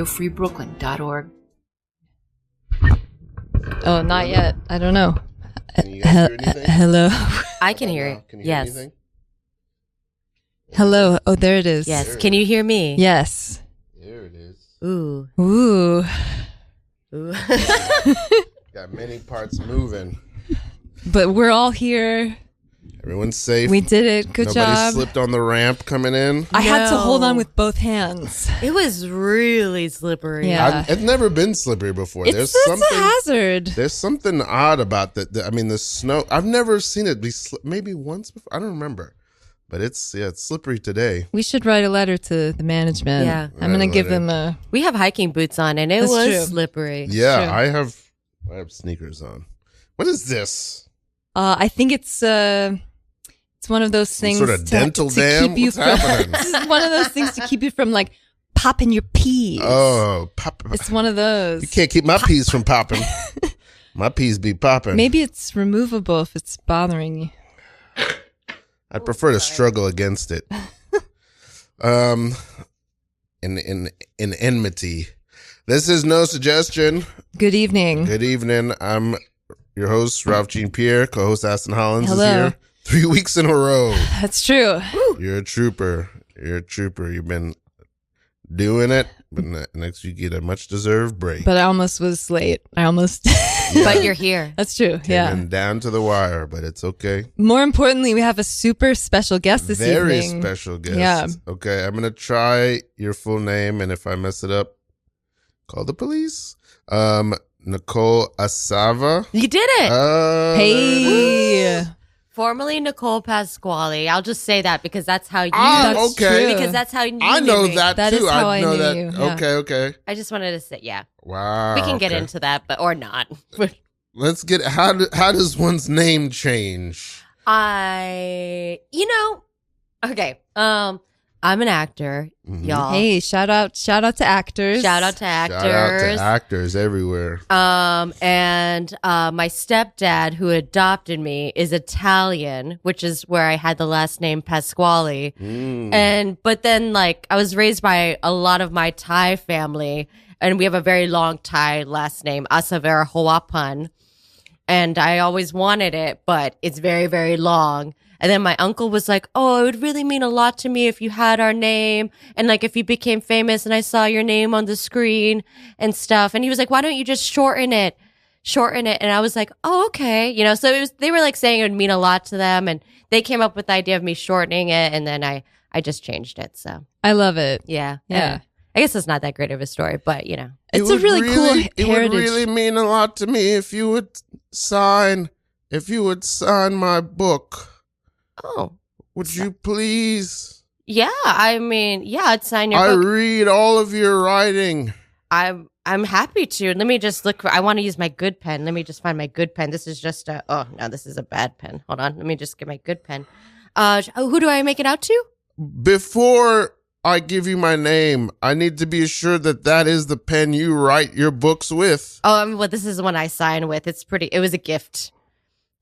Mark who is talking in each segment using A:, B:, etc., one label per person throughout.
A: RadioFreeBrooklyn.org.
B: Oh, not yet. I don't know.
C: Can you guys hear anything?
B: Hello.
D: I can hear it.
C: Can you hear
D: Yes.
C: anything?
B: Hello. Oh, there it is.
D: Yes. Can you hear me?
B: Yes.
C: There it is.
D: Ooh.
B: Ooh.
D: Ooh.
C: Got many parts moving.
B: But we're all here.
C: Everyone's safe.
B: We did it. Good
C: Nobody
B: job.
C: slipped on the ramp coming in.
B: I had to
D: No.
B: hold on with both hands.
D: It was really slippery.
B: Yeah.
C: It's never been slippery before.
B: It's a hazard.
C: There's something odd about that. I mean, the snow. I've never seen it be maybe once before. I don't remember, but it's slippery today.
B: We should write a letter to the management.
D: Yeah.
B: I'm going to give them a...
D: We have hiking boots on, and it
B: That's
D: was
B: true.
D: slippery.
C: Yeah,
B: True.
C: I have sneakers on. What is this?
B: I think it's one of those things
C: sort of dental
B: to
C: dam?
B: keep you
C: What's
B: from,
C: happening?
B: This is one of those things to keep you from like popping your peas.
C: Oh, pop!
B: It's one of those.
C: You can't keep my peas from popping. My peas be popping.
B: Maybe it's removable if it's bothering you.
C: I prefer to struggle against it. In enmity. This is No Suggestion.
B: Good evening.
C: Good evening. I'm your host, Ralph Jean Pierre. Co-host Aston Hollins
B: Hello.
C: is here. 3 weeks in a row.
B: That's true.
C: You're a trooper. You're a trooper. You've been doing it, but next you get a much deserved break.
B: But I almost was late.
D: But you're here.
B: That's true. Yeah.
C: Came in down to the wire, but it's okay.
B: More importantly, we have a super special guest this
C: Very
B: evening.
C: special guest.
B: Yeah.
C: Okay, I'm gonna try your full name, and if I mess it up, call the police. Nicole Asava.
D: You did it.
B: Hey.
D: Formerly Nicole Pasquale. I'll just say that because that's how you.
B: That's
C: okay.
B: true.
D: Because that's how you.
C: I
D: knew
C: know
D: me.
C: that
B: That
C: too.
B: is how I
C: know
B: knew
C: that.
B: you, yeah.
C: Okay.
D: I just wanted to say, yeah.
C: Wow.
D: We can get
C: okay.
D: into that, but or not.
C: Let's get. How does one's name change?
D: Okay. I'm an actor,
C: Mhm.
D: y'all.
B: Hey, shout out to actors.
D: Shout out to actors.
C: Shout out to actors everywhere.
D: And my stepdad, who adopted me, is Italian, which is where I had the last name Pasquale. But then I was raised by a lot of my Thai family, and we have a very long Thai last name, Asavera Hoapan. And I always wanted it, but it's very, very long. And then my uncle was like, oh, it would really mean a lot to me if you had our name. And if you became famous and I saw your name on the screen and stuff. And he was like, why don't you just shorten it? And I was like, oh, okay. So they were saying it would mean a lot to them. And they came up with the idea of me shortening it. And then I just changed it. So
B: I love it.
D: yeah.
B: Yeah.
D: I guess it's not that great of a story, but
B: It's a really cool heritage.
C: It would really mean a lot to me if you would sign my book.
D: Oh,
C: Would you please?
D: yeah. I mean, yeah, I'd sign your
C: I
D: book.
C: read all of your writing.
D: I'm happy to. Let me just look. I want to use my good pen. Let me just find my good pen. This is just this is a bad pen. Hold on. Let me just get my good pen. Who do I make it out to?
C: Before I give you my name, I need to be assured that is the pen you write your books with.
D: Oh, well, this is the one I sign with. It's pretty. It was a gift.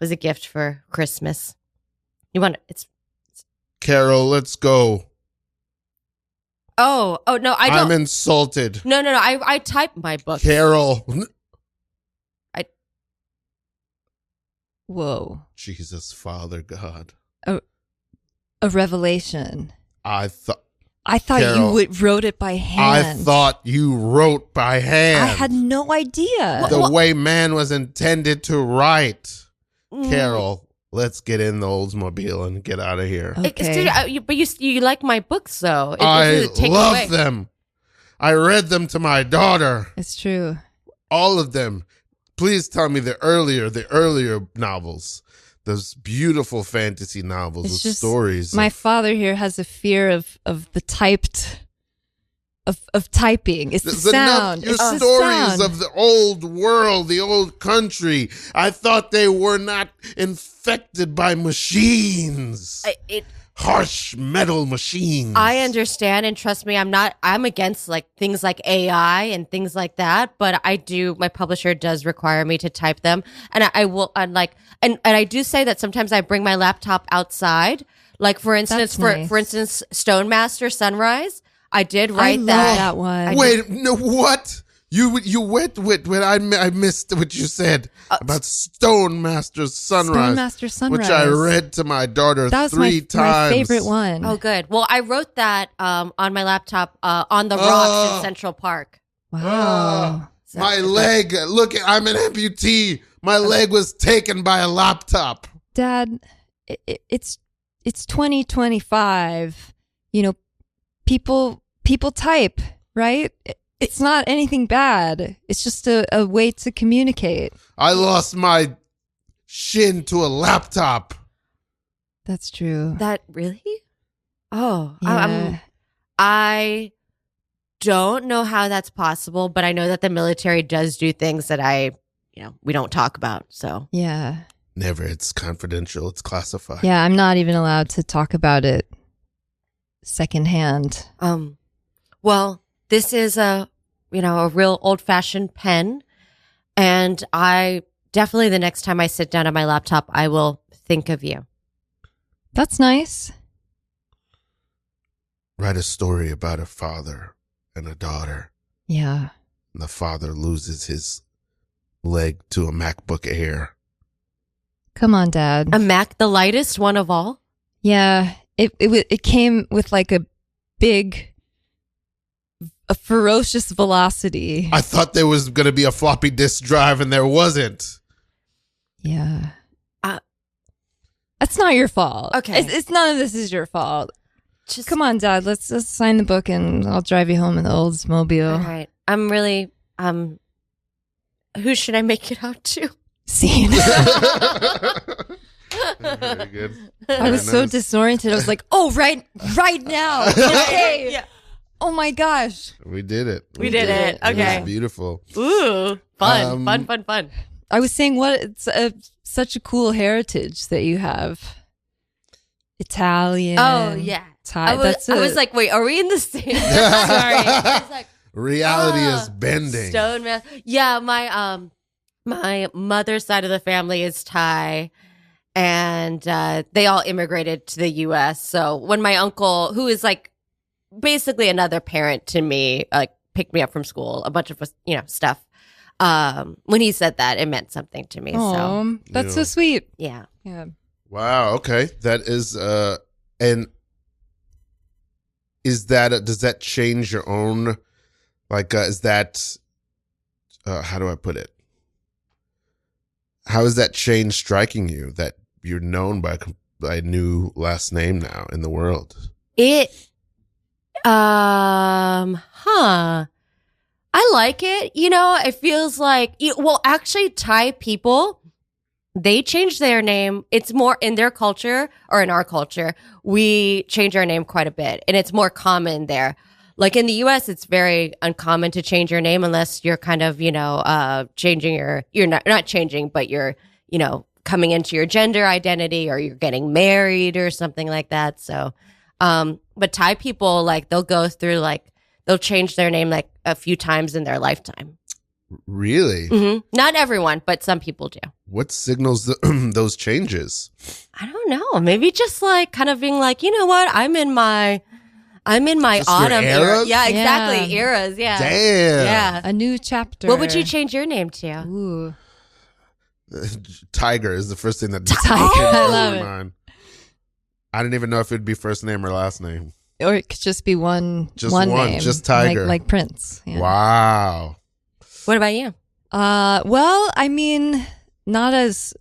D: It was a gift for Christmas. You want it's
C: Carol, let's go.
D: Oh no, I don't.
C: I'm insulted.
D: No. I type my book.
C: Carol.
B: Whoa.
C: Jesus, Father God.
B: A revelation.
C: I thought
B: Carol, you wrote it by hand.
C: I thought you wrote by hand.
B: I had no idea.
C: The way man was intended to write.
D: Mm.
C: Carol, let's get in the Oldsmobile and get out of here.
B: Okay.
D: But you like my books though.
C: I
D: Take
C: love
D: away.
C: them. I read them to my daughter.
B: It's true.
C: All of them. Please tell me the earlier novels. Those beautiful fantasy novels
B: It's
C: with
B: just
C: stories.
B: my father here has a fear of the typed of typing. It's the sound.
C: Your
B: It's the
C: stories
B: sound.
C: of the old world, the old country. I thought they were not infected by machines. Harsh metal machines.
D: I understand, and trust me, I'm against things like AI and things like that, but my publisher does require me to type them. And I will, and I do say that sometimes I bring my laptop outside. For instance,
B: That's nice.
D: for instance, Stone Master Sunrise, I did
B: I
D: write
B: love
D: that.
B: that one.
C: Wait, no, what? You went with I missed what you said about Stone Master's Sunrise.
B: Stone Master Sunrise,
C: which I read to my daughter
B: that was
C: three times.
B: my favorite one.
D: Oh, good. Well, I wrote that on my laptop on the rocks in Central Park.
B: Wow.
D: So-
C: My leg. Look, I'm an amputee. My leg was taken by a laptop.
B: Dad, it's 2025. You know, people type, right? It's not anything bad. It's just a way to communicate.
C: I lost my shin to a laptop.
B: That's true.
D: That really? Oh,
B: Yeah.
D: I don't know how that's possible, but I know that the military does do things that we don't talk about. So
B: Yeah.
C: Never. It's confidential. It's classified.
B: Yeah, I'm not even allowed to talk about it secondhand.
D: Well, this is a real old-fashioned pen, and I definitely the next time I sit down at my laptop, I will think of you.
B: That's nice.
C: Write a story about a father and a daughter.
B: Yeah.
C: And the father loses his leg to a MacBook Air.
B: Come on, Dad.
D: A Mac, the lightest one of all.
B: Yeah. It came with like a ferocious velocity.
C: I thought there was going to be a floppy disk drive, and there wasn't.
B: Yeah. That's not your fault.
D: Okay.
B: It's none of this is your fault.
D: Just
B: Come on, Dad. Let's just sign the book and I'll drive you home in the Oldsmobile.
D: all right. I'm really who should I make it out to?
B: Scene.
C: Very good.
B: I was so disoriented. I was like, oh, right now. Okay.
D: Yeah.
B: Oh my gosh.
C: We did it.
D: We did it. Okay.
C: It was beautiful.
D: Ooh, fun.
B: I was saying it's such a cool heritage that you have. Italian.
D: Oh yeah.
B: Thai.
D: I was like, wait, are we in the same? Sorry. I was like,
C: Reality is bending.
D: Stone man. Yeah, my mother's side of the family is Thai, and they all immigrated to the U.S. So when my uncle, who is like basically another parent to me, like picked me up from school, a bunch of stuff. When he said that, it meant something to me. So
B: that's so sweet.
D: yeah.
B: Yeah.
C: Wow. Okay. That is, and is that, does that change your own, like, is that, how do I put it? How has that change striking you that you're known by a new last name now in the world?
D: I like it. It feels like, actually Thai people, they change their name. It's more in their culture or in our culture. We change our name quite a bit and it's more common there. Like in the US, it's very uncommon to change your name unless you're kind of, changing you're not changing, but you're, coming into your gender identity or you're getting married or something like that. So, but Thai people, like they'll go through they'll change their name like a few times in their lifetime.
C: Really?
D: Mm-hmm. Not everyone, but some people do.
C: What signals those changes?
D: I don't know. Maybe just like kind of being like, you know what? I'm in my
C: Just your
D: autumn era.
C: eras?
D: Yeah, exactly.
B: Yeah.
D: Eras. Yeah.
C: Damn.
D: Yeah.
B: A new chapter.
D: What would you change your name to?
B: Ooh.
C: Tiger is the first thing that
B: Tiger.
C: came
B: I
C: to
B: love
C: my
B: it.
C: mind. I didn't even know if it'd be first name or last name.
B: Or it could just be one name.
C: Just Tiger.
B: Like Prince. Yeah.
C: Wow.
D: What about you?
B: Well, I mean, not as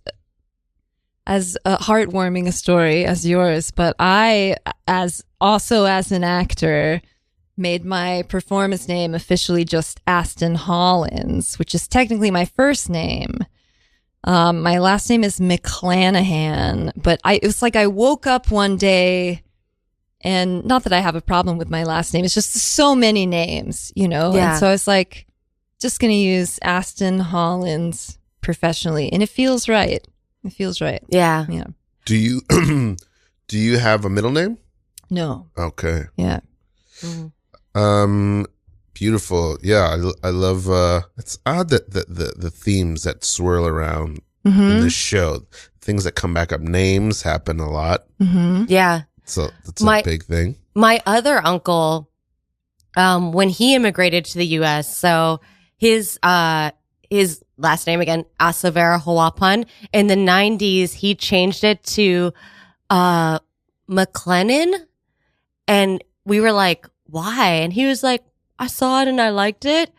B: heartwarming a story as yours, but I, as an actor, made my performance name officially just Aston Hollins, which is technically my first name. My last name is McClanahan, but it was like I woke up one day, and not that I have a problem with my last name, it's just so many names,
D: Yeah.
B: And so I was like, just going to use Aston Hollins professionally, and it feels right. It feels right.
D: Yeah.
B: Yeah.
C: Do you do you have a middle name?
B: No.
C: Okay.
B: Yeah.
C: Beautiful. Yeah, I love it's odd that the themes that swirl around
B: Mm-hmm.
C: in this show, things that come back up, names happen a lot.
B: Mm-hmm.
D: Yeah.
C: So that's a big thing.
D: My other uncle when he immigrated to the U.S. So his last name again, Asavera Hawapan. In the 90s, he changed it to McLennan, and we were like, "Why?" And he was like, "I saw it and I liked it."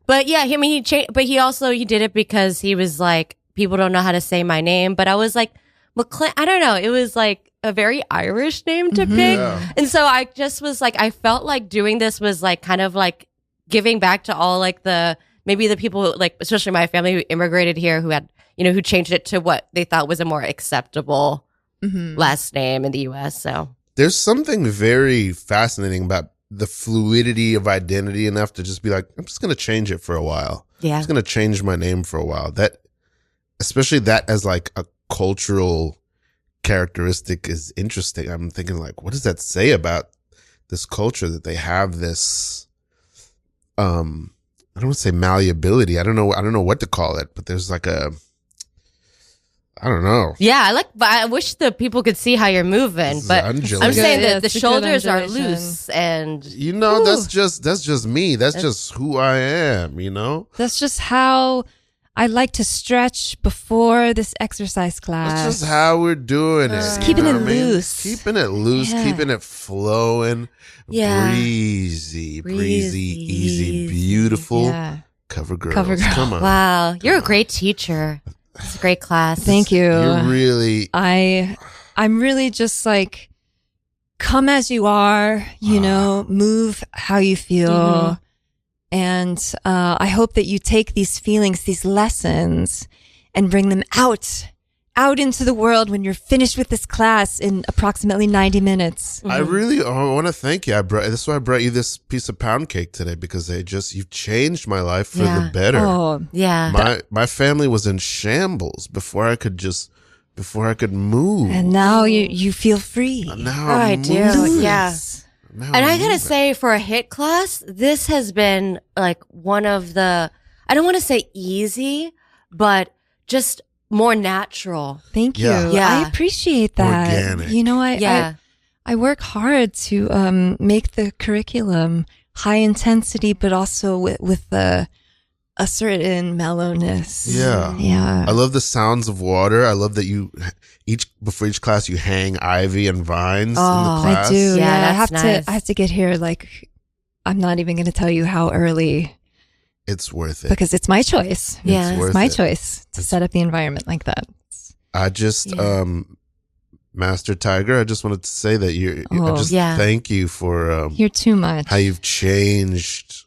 D: But yeah, I mean, he changed. But he did it because he was like, people don't know how to say my name. But I was like, I don't know. It was like a very Irish name to pick.
C: Yeah.
D: And so I just was like, I felt like doing this was like kind of like giving back to all like maybe the people who, like, especially my family who immigrated here, who had, who changed it to what they thought was a more acceptable last name in the US. So
C: there's something very fascinating about the fluidity of identity enough to just be like, I'm just going to change it for a while.
D: yeah.
C: I'm just going to change my name for a while. That, especially that as like a cultural characteristic is interesting. I'm thinking like, what does that say about this culture that they have this, I don't want to say malleability. I don't know what to call it, but there's like I don't know.
D: Yeah, but I wish the people could see how you're moving. But I'm saying that the shoulders are loose, and
C: that's just me. That's just who I am.
B: That's just how I like to stretch before this exercise class.
C: That's just how we're doing it.
B: Just keeping it loose.
C: Keeping it loose, keeping it flowing.
D: Yeah.
C: Breezy, easy, beautiful.
B: Yeah.
C: Cover girls.
B: Come
C: on.
D: Wow, you're a great teacher. It's a great class.
B: Thank you.
C: You're really.
B: I'm really just like, come as you are, move how you feel.
D: Mm-hmm.
B: And I hope that you take these feelings, these lessons, and bring them out into the world when you're finished with this class in approximately 90 minutes.
C: I really want to thank you. That's why I brought you this piece of pound cake today, because you've changed my life for the better.
B: Oh,
D: yeah.
C: My family was in shambles before I could move.
B: And now you feel free.
C: Now
D: I do. Yeah.
C: Now
D: And I
C: I'm
D: gotta
C: moving.
D: say, for a HIT class, this has been like one of the, I don't want to say easy, but just more natural.
B: Thank you.
C: Yeah.
B: I appreciate that.
C: Organic.
B: I work hard to make the curriculum high intensity, but also with a certain mellowness.
C: Yeah.
B: Yeah.
C: I love the sounds of water. I love that before each class you hang ivy and vines in the class.
B: I do.
D: Yeah,
B: I
D: that's nice.
B: I have to get here. Like, I'm not even going to tell you how early,
C: It's worth it.
B: because it's my choice.
D: Yeah.
C: It's worth
B: My
C: it.
B: choice to set up the environment like that.
C: I just, Master Tiger, I just wanted to say that
B: Oh,
C: thank you for
B: You're too much.
C: how you've changed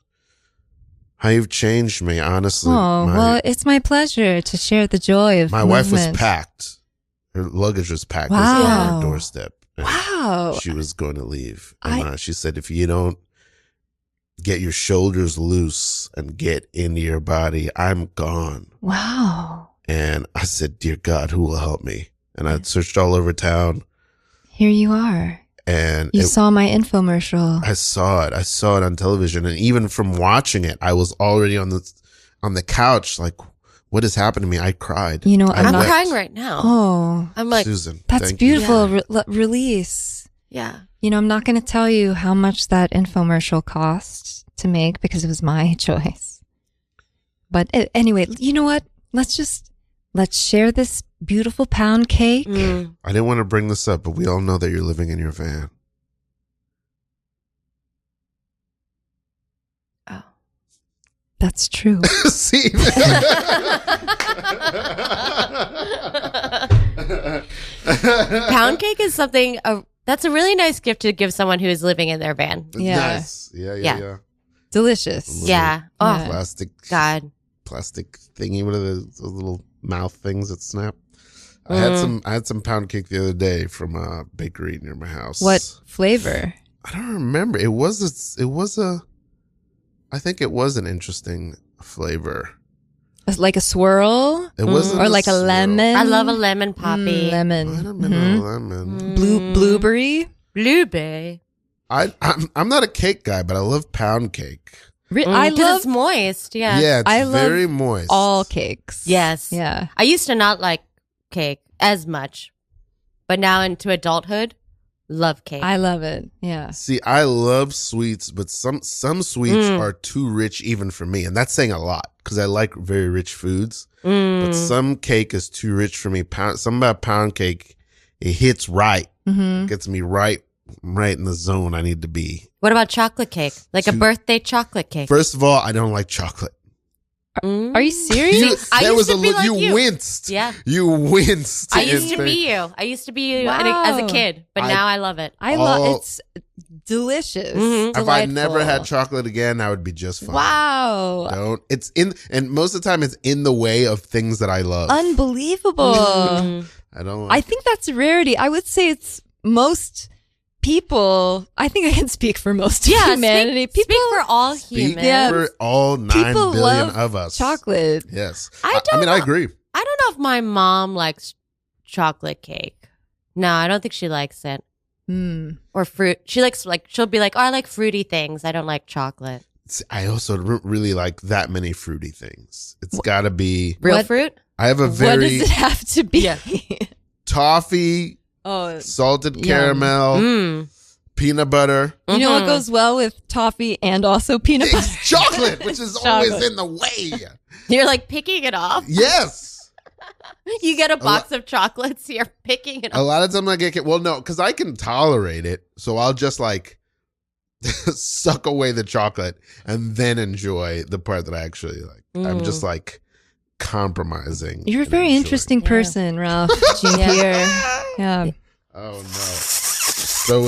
C: me, honestly.
B: Well, it's my pleasure to share the joy of
C: My wife was
B: movement.
C: packed. Her luggage was packed.
B: Wow.
C: It was on her doorstep. And
B: Wow.
C: She was going to leave. And she said, if you don't get your shoulders loose and get into your body, I'm gone.
B: Wow.
C: And I said, dear God, who will help me? And I searched all over town.
B: Here you are.
C: And
B: You saw my infomercial.
C: I saw it. I saw it on television. And even from watching it, I was already on the couch, like, what has happened to me? I cried.
B: I'm
D: I'm
B: not
D: crying right now.
B: Oh,
D: I'm like,
C: Susan,
B: that's
C: thank you.
B: beautiful. Release.
D: yeah.
B: I'm not going to tell you how much that infomercial cost to make because it was my choice. But anyway, you know what? Let's share this beautiful pound cake.
D: Mm.
C: I didn't want to bring this up, but we all know that you're living in your van.
D: Oh.
B: That's true.
C: See?
D: Pound cake is something, that's a really nice gift to give someone who is living in their van.
B: Yeah.
C: Nice. Yeah.
B: Delicious.
D: Yeah. Oh,
B: Yeah.
C: Plastic thingy. What are those little mouth things that snap? I had some pound cake the other day from a bakery near my house.
B: What flavor?
C: I don't remember. I think it was an interesting flavor.
B: Like a swirl?
C: It wasn't
B: Or like a
C: swirl.
B: lemon?
D: I love a lemon poppy.
B: Lemon.
C: I don't remember lemon.
B: Blueberry?
D: Blueberry.
C: I'm not a cake guy, but I love pound cake.
B: I
D: 'Cause
B: love
D: it's moist. Yeah.
C: Yeah, it's
B: I love
C: very moist.
B: all cakes.
D: Yes.
B: Yeah.
D: I used to not like cake as much, but now into adulthood, Love cake.
B: I love it. Yeah.
C: See, I love sweets, but some sweets are too rich even for me. And that's saying a lot because I like very rich foods. But some cake is too rich for me. Something about pound cake, it hits right. It gets me right in the zone I need to be.
D: What about chocolate cake? Like a birthday chocolate cake?
C: First of all, I don't like chocolate.
B: Are you serious?
D: I used to be like
C: you winced.
D: Yeah.
C: You winced.
D: I used to be you. I used to be you as a kid, but now I love it.
B: I love it's delicious.
C: If I never had chocolate again, I would be just fine.
B: Wow.
C: Don't. It's in, and most of the time it's in the way of things that I love.
B: Unbelievable.
C: I don't.
B: I think that's a rarity. I would say it's most people. I think I can speak for most of humanity.
D: Speak for all humans.
C: For all 9
B: People
C: billion
B: love
C: of us.
B: chocolate.
C: Yes.
D: I
C: mean, I agree.
D: I don't know if my mom likes chocolate cake. No, I don't think she likes it. Or fruit. She likes she'll be like, oh, I like fruity things. I don't like chocolate.
C: I also don't really like that many fruity things. It's got to be
D: real fruit.
C: I have a very.
B: What does it have to be?
C: Toffee. Salted caramel, peanut butter.
B: You know what goes well with toffee and also peanut butter?
C: It's chocolate, which is always in the way.
D: You're like picking it off?
C: Yes.
D: You get a box of chocolates, you're picking it off.
C: A lot of times I get, well, no, because I can tolerate it. So I'll just like suck away the chocolate and then enjoy the part that I actually like. I'm just like compromising.
B: You're a very interesting person, Ralph. Jean-Pierre. Yeah.
C: Oh no. So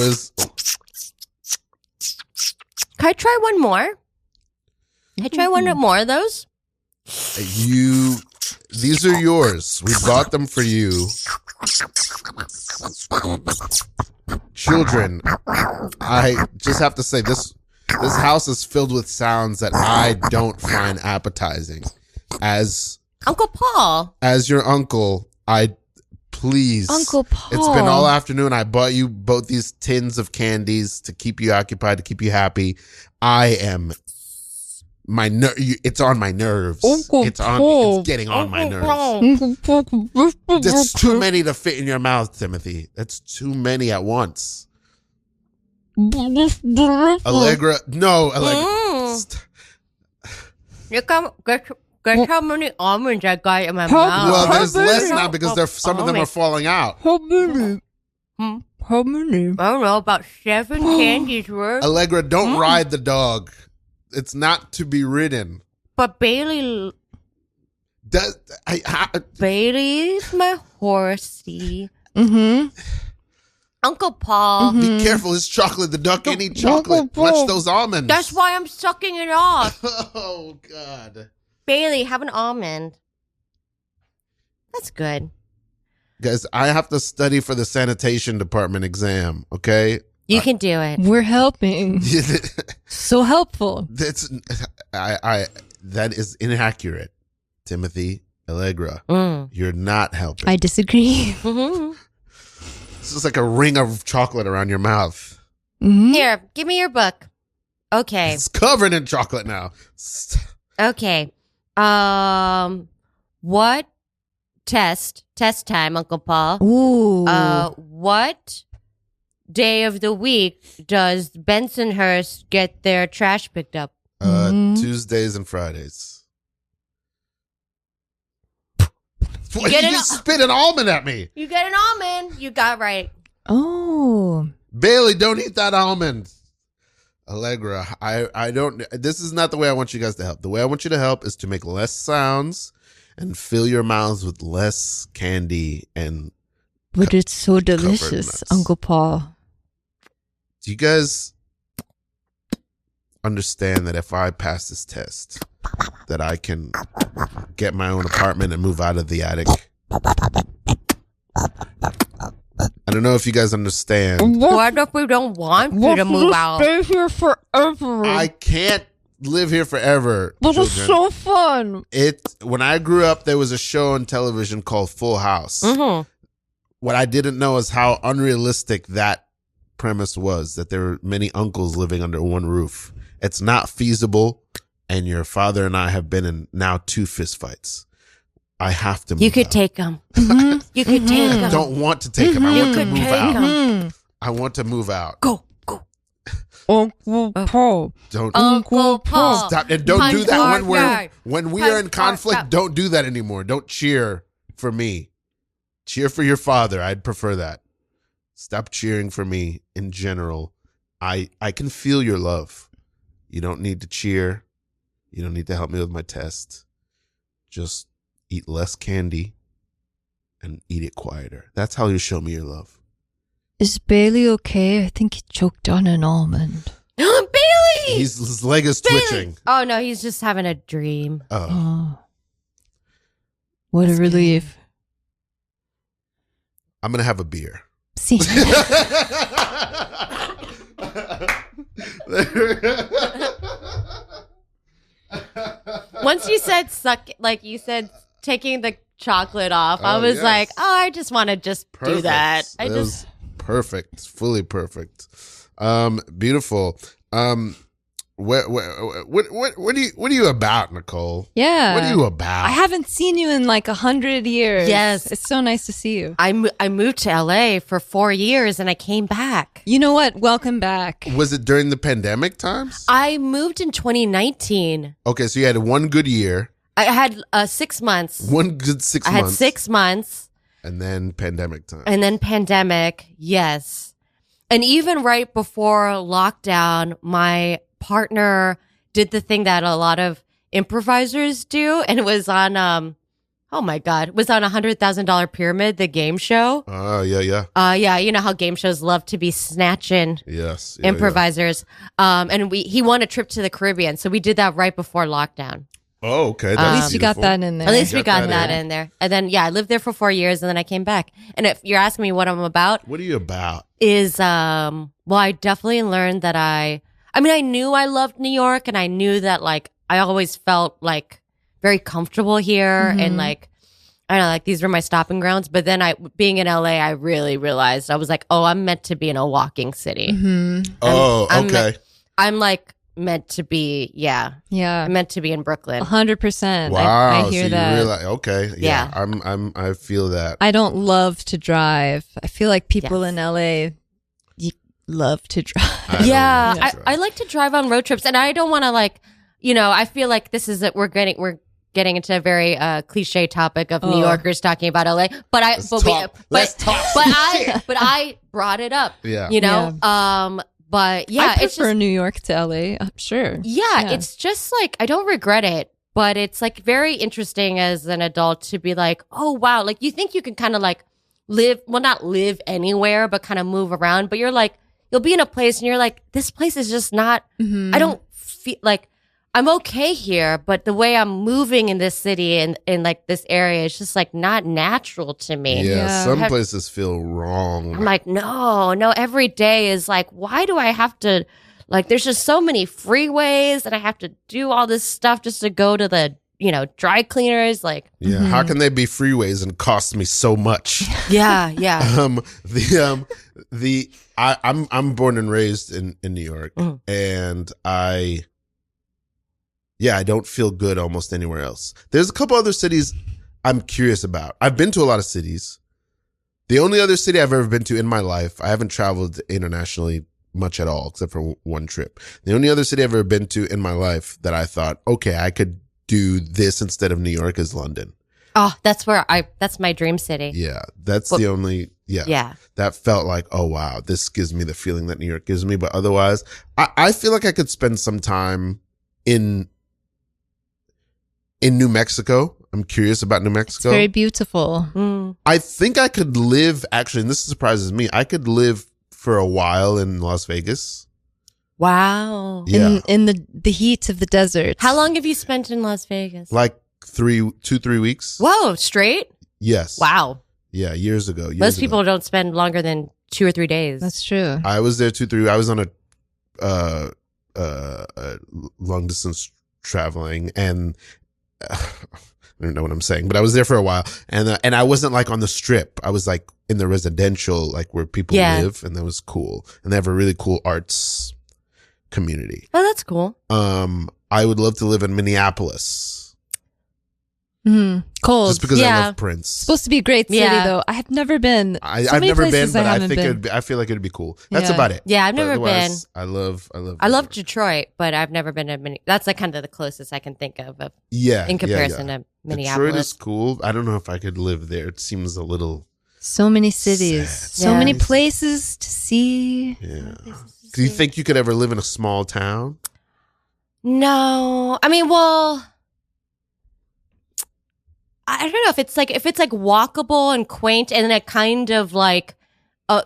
D: Can I try one more? Can I try one more of those?
C: These are yours. We bought them for you. Children, I just have to say this house is filled with sounds that I don't find appetizing. As
D: Uncle Paul.
C: As your uncle, please.
B: Uncle Paul.
C: It's been all afternoon. I bought you both these tins of candies to keep you occupied, to keep you happy. It's on my nerves. It's getting on my nerves. There's too many to fit in your mouth, Timothy. That's too many at once. Allegra.
D: Guess how many almonds I got in my mouth?
C: Well, there's less now because some of them are falling out.
B: How many? How many?
D: I don't know, about 7 candies worth.
C: Allegra, don't ride the dog. It's not to be ridden.
D: But Bailey... Bailey's my horsey. Uncle Paul.
C: Be careful, it's chocolate. The duck ain't eat chocolate. Watch those almonds.
D: That's why I'm sucking it off.
C: Oh, God.
D: Bailey, have an almond. That's good.
C: Guys, I have to study for the sanitation department exam, okay?
D: You can do it.
B: We're helping. So helpful.
C: That is inaccurate, Timothy Allegra. You're not helping.
B: I disagree.
C: It's just like a ring of chocolate around your mouth.
D: Here, give me your book. Okay.
C: It's covered in chocolate now.
D: Okay. What test time, Uncle Paul?
B: Ooh.
D: What day of the week does Bensonhurst get their trash picked up?
C: Tuesdays and Fridays. You just spit an almond at me.
D: You get an almond. You got it right.
B: Oh.
C: Bailey, don't eat that almond. Allegra, I don't. This is not the way I want you guys to help. The way I want you to help is to make less sounds and fill your mouths with less candy and.
B: But it's so delicious, Uncle Paul.
C: Do you guys understand that if I pass this test, that I can get my own apartment and move out of the attic? I don't know if you guys understand.
D: What if we don't want you to move out?
B: Stay here forever.
C: I can't live here forever.
B: This is so fun.
C: When I grew up, there was a show on television called Full House. What I didn't know is how unrealistic that premise was, that there were many uncles living under one roof. It's not feasible, and your father and I have been in now 2 fistfights. I have to move
D: You could
C: out.
D: take them. You could take them.
C: I don't want to take them. I want to move out. I want to move out.
D: Go.
B: Uncle Paul.
C: Don't
D: Uncle Paul.
C: stop and don't
D: Punch
C: do that
D: our guy.
C: when we are in
D: Punch our
C: conflict.
D: guy.
C: Don't do that anymore. Don't cheer for me. Cheer for your father. I'd prefer that. Stop cheering for me in general. I can feel your love. You don't need to cheer. You don't need to help me with my test. Just eat less candy and eat it quieter. That's how you show me your love.
B: Is Bailey okay? I think he choked on an almond.
D: Bailey!
C: His leg is
D: Bailey!
C: twitching.
D: Oh, no, he's just having a dream.
C: Oh.
B: Oh. What
D: That's
B: a relief.
C: I'm going to have a beer.
B: See,
D: Once you said suck, like you said, taking the chocolate off, I
C: Oh,
D: was
C: yes.
D: like, oh, I just want to just do
C: Perfect.
D: that.
C: That was perfect. Fully perfect. Beautiful. What are you about, Nicole?
B: yeah.
C: What are you about?
B: I haven't seen you in like 100 years.
D: Yes.
B: It's so nice to see you.
D: I moved to LA for 4 years and I came back.
B: You know what? Welcome back.
C: Was it during the pandemic times?
D: I moved in 2019.
C: Okay, so you had one good year,
D: I had 6 months.
C: one good 6
D: I
C: months.
D: had 6 months
C: And then pandemic time.
D: and then pandemic. Yes. And even right before lockdown, my partner did the thing that a lot of improvisers do. And it was on, oh my God, it was on $100,000 Pyramid, the game show.
C: Oh, yeah.
D: Yeah, you know how game shows love to be snatching
C: Yes. Yeah,
D: improvisers. And he won a trip to the Caribbean. So we did that right before lockdown.
C: Yeah. Oh, okay.
B: At
C: That's
B: least you got
C: beautiful.
B: that in there.
D: At least we
C: got
D: got
C: that
D: that in there. And then, yeah, I lived there for 4 years and then I came back. And if you're asking me what I'm about,
C: What are you about?
D: is, well, I definitely learned that I knew I loved New York and I knew that like, I always felt like very comfortable here and like, I don't know, like these were my stopping grounds. But then being in LA, I really realized I was like, oh, I'm meant to be in a walking city.
C: Oh,
D: I'm
C: okay.
D: I'm like meant to be,
B: Yeah.
D: I'm meant to be in Brooklyn.
B: 100%.
C: Wow.
B: I hear
C: so
B: that.
C: you realize, okay.
D: Yeah.
C: I feel that.
B: I don't love to drive. I feel like people
D: Yes.
B: in LA love to drive.
C: I don't
D: Yeah,
C: like to drive.
D: I like to drive on road trips, and I don't want to like, I feel like this is it. We're getting into a very cliche topic of New Yorkers talking about LA, but
C: Let's talk
D: but
C: shit.
D: I brought it up.
C: Yeah.
D: But yeah,
B: I
D: it's
B: prefer
D: just
B: New York to LA. I'm sure.
D: yeah, it's just like I don't regret it, but it's like very interesting as an adult to be like, oh wow, like you think you can kind of like not live anywhere, but kind of move around, but you're like. You'll be in a place and you're like, this place is just not, I don't feel like I'm okay here, but the way I'm moving in this city and in like this area is just like not natural to me.
C: Yeah, some
D: Have-
C: places feel wrong.
D: I'm like, no, every day is like, why do I have to, like, there's just so many freeways and I have to do all this stuff just to go to the, dry cleaners. Like,
C: Yeah, how can they be freeways and cost me so much?
D: yeah.
C: I'm born and raised in New York, and I don't feel good almost anywhere else. There's a couple other cities I'm curious about. I've been to a lot of cities. The only other city I've ever been to in my life, I haven't traveled internationally much at all, except for one trip. The only other city I've ever been to in my life that I thought, okay, I could do this instead of New York is London.
D: Oh, that's my dream city.
C: Yeah, that's the only,
D: Yeah.
C: that felt like, oh wow, this gives me the feeling that New York gives me. But otherwise, I feel like I could spend some time in New Mexico. I'm curious about New Mexico.
B: It's very beautiful.
C: I think I could live, actually, and this surprises me, I could live for a while in Las Vegas.
D: Wow.
C: Yeah.
B: In the heat of the desert.
D: How long have you spent in Las Vegas?
C: Like 3 weeks.
D: Whoa, straight?
C: Yes.
D: Wow.
C: Yeah, years ago.
D: Most people don't spend longer than 2 or 3 days.
B: That's true.
C: I was there 3. I was on a long distance traveling, and I don't know what I'm saying, but I was there for a while, and I wasn't like on the strip. I was like in the residential, like where people live, and that was cool. And they have a really cool arts community.
D: Oh, that's cool.
C: I would love to live in Minneapolis.
B: Cold.
C: Just because I
D: Yeah.
C: love Prince.
B: Supposed to be a great city,
D: Yeah.
B: though. I have never been.
C: I've never been, but I
B: haven't
C: think
B: been.
C: I feel like it'd be cool. That's
B: Yeah.
C: about it.
D: Yeah, I've
C: But
D: never
C: otherwise,
D: been.
C: I
D: love Detroit, but I've never been to many. That's like kind of the closest I can think of
C: Yeah.
D: in comparison
C: yeah.
D: to
C: Detroit
D: Minneapolis.
C: is cool. I don't know if I could live there. It seems a little.
B: So many cities,
C: Sad.
B: so
D: Yeah.
B: many places to see.
C: Yeah. Do you think you could ever live in a small town?
D: No, I mean, well, I don't know if it's like walkable and quaint and a kind of like,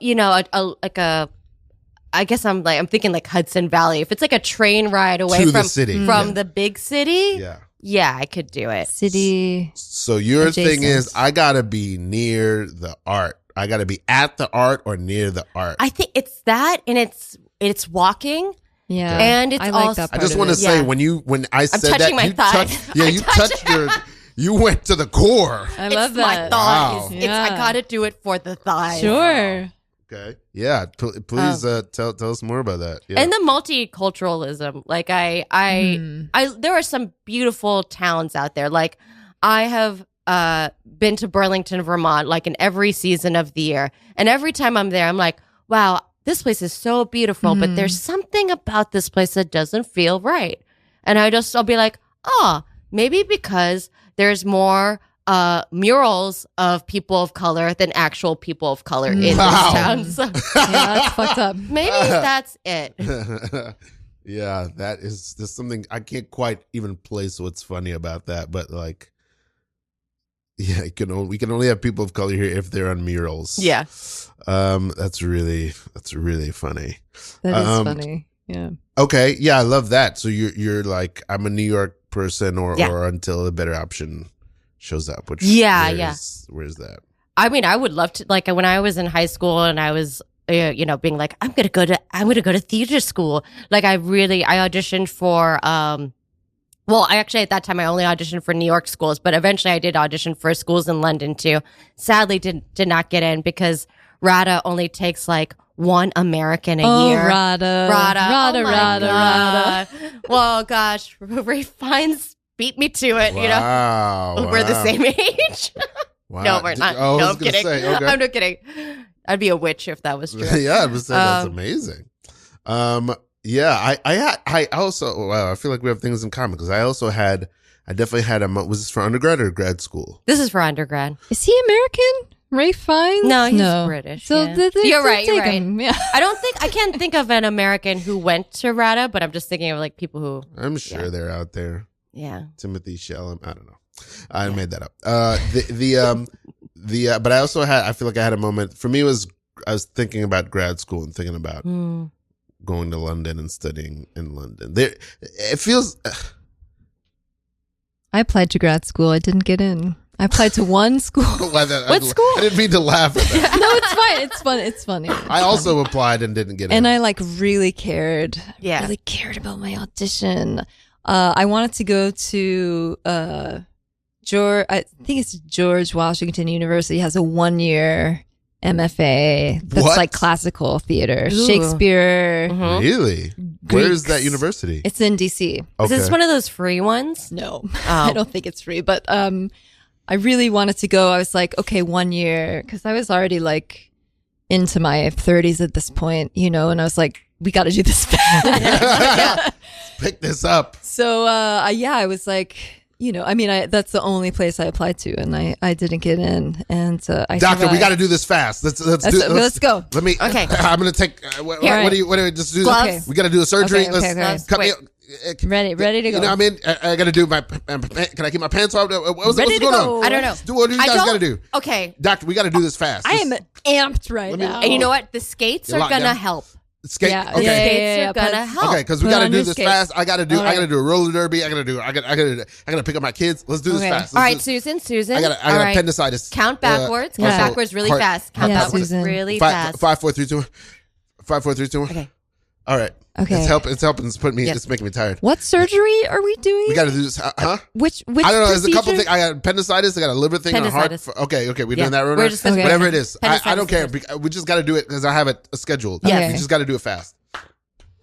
D: you know, like a. I guess I'm thinking like Hudson Valley. If it's like a train ride away
C: To
D: from
C: the city.
D: from
C: Yeah.
D: the big city,
C: Yeah.
D: yeah, I could do it.
B: City.
C: So your thing is,
B: Adjacent.
C: I gotta be near the art. I gotta be at the art or near the art.
D: I think it's that, and it's walking.
B: Yeah.
D: And it's
B: I like
D: also-
B: that
C: I
B: part
C: just
B: of
C: want to
B: it.
C: say
D: Yeah.
C: when I said that,
D: touching my
C: you
D: thigh.
C: touched, yeah,
D: I'm
C: you touched your, you went to the core.
B: I love
D: It's my
B: that.
D: thigh.
C: Wow.
D: It's I
B: Yeah.
D: gotta do it for the thighs.
B: Sure.
C: Okay, yeah. Please tell us more about that. Yeah.
D: And the multiculturalism, like there are some beautiful towns out there. Like I have been to Burlington, Vermont, like in every season of the year, and every time I'm there, I'm like, wow, this place is so beautiful, but there's something about this place that doesn't feel right, and I'll be like, oh, maybe because there's more murals of people of color than actual people of color in this
C: Wow.
D: town. So
B: Yeah, that's fucked up.
D: maybe that's it.
C: Yeah, there's something I can't quite even place what's funny about that, but like, yeah, we can only have people of color here if they're on murals.
D: Yeah.
C: That's really funny.
B: That is
C: Um,
B: funny. Yeah.
C: Okay, yeah, I love that. So you're like, I'm a New York person, or
D: Yeah.
C: or until a better option shows up. Which where's that?
D: I mean, I would love to. Like when I was in high school, and I was, being like, I'm gonna go to theater school. Like I auditioned for. Well, I actually at that time I only auditioned for New York schools, but eventually I did audition for schools in London too. Sadly, did not get in because RADA only takes like one American a year.
B: RADA.
D: RADA.
B: RADA,
D: Oh my
B: RADA, RADA.
D: God. Well, gosh, Ray Fiennes beat me to it.
C: Wow,
D: We're the
C: wow.
D: same age.
C: Wow.
D: No, we're not.
C: Oh, I
D: No,
C: was
D: I'm
C: gonna
D: kidding.
C: say, okay.
D: I'm not kidding. I'd be a witch if that was true.
C: Yeah, I was saying that's
D: Um,
C: amazing. Yeah, I also, wow, I feel like we have things in common because I definitely had was this for undergrad or grad school?
D: This is for undergrad.
B: Is he American? Ray Fiennes?
D: No, he's British,
B: So
D: yeah.
B: they
D: You're right,
B: take
D: you're right.
B: him. Yeah.
D: I can't think of an American who went to RADA, but I'm just thinking of like people who,
C: I'm sure they're out there.
D: yeah.
C: Timothy Chalamet. I don't know. I made that up. But I also I feel like I had a moment. For me, I was thinking about grad school and thinking about going to London and studying in London. It feels.
B: I applied to grad school. I didn't get in. I applied to one school.
C: What
B: school?
C: I didn't mean to laugh at that.
B: No, it's fine. It's fun. It's funny.
C: I also applied and didn't get in.
B: And I like really cared.
D: Yeah.
B: Really cared about my audition. I wanted to go to I think it's George Washington University has a 1-year MFA that's
C: What?
B: like classical theater,
D: Ooh.
B: Shakespeare.
D: Mhm.
C: Really? Where is that
B: Greeks.
C: university?
B: It's in DC.
D: Is this one of those free ones?
B: No,
D: Oh.
B: I don't think it's free, but I really wanted to go. I was like, okay, 1 year, because I was already like into my 30s at this point, and I was like, we got to do this fast.
C: Pick this up.
B: So I was like, that's the only place I applied to, and I didn't get in. And I
C: Doctor, we
B: survived.
C: got to do this fast. Let's
B: go.
C: Let me.
D: Okay.
C: I'm gonna take. What
B: Here.
C: do you just do?
D: Gloves.
B: Okay.
C: We got to do a surgery.
B: Okay, okay,
C: Let's
B: okay.
C: cut
D: Wait.
C: me.
B: Ready to go.
C: You know, I got to do my. Can I keep my pants off? What's
B: Ready to
C: going
B: go.
C: on?
D: I don't know.
C: What do you
D: I
C: guys
D: don't-
C: got to do?
D: Okay.
C: Doctor, we got to do this fast.
B: I am amped right
C: Let me-
B: now.
D: And you know what? The skates
C: You're
D: are
C: locked
D: gonna
C: down.
D: help.
C: Skate.
B: Yeah,
C: Okay.
B: yeah,
D: Skates
B: yeah,
D: are gonna
B: put-
D: help.
C: Okay, because we
B: Put
C: got to
B: on
C: do
B: your
C: this
B: skates.
C: fast. I got to do.
B: All
C: I got to
B: right.
C: do a roller derby. I got to pick up my kids. Let's do this
B: Okay.
C: fast.
D: All right,
C: Let's do-
D: Susan.
C: I got
D: All right.
C: appendicitis.
D: Count backwards. Count
B: Yeah.
D: backwards really
C: Heart-
D: fast. Count
B: Yeah,
D: backwards
B: Susan.
D: really fast.
C: 5, 4, 3, 2, 1. 5, 4, 3, 2, 1.
D: Okay.
C: All right.
B: Okay.
C: It's helping. It's putting me.
D: Yes.
C: It's making me tired.
B: What surgery are we doing?
C: We got to do this. Huh?
B: Which
C: I don't know. There's a couple
B: procedure?
C: things. I got appendicitis. I got a liver thing. A heart.
D: Appendicitis.
C: Okay. We're
D: Yeah.
C: doing that right
D: We're
C: now.
D: just gonna-
B: Okay.
C: Whatever it is. I don't care.
D: Appendicitis.
C: We just got to do it because I have it scheduled.
B: Yeah.
C: We just got to do it fast.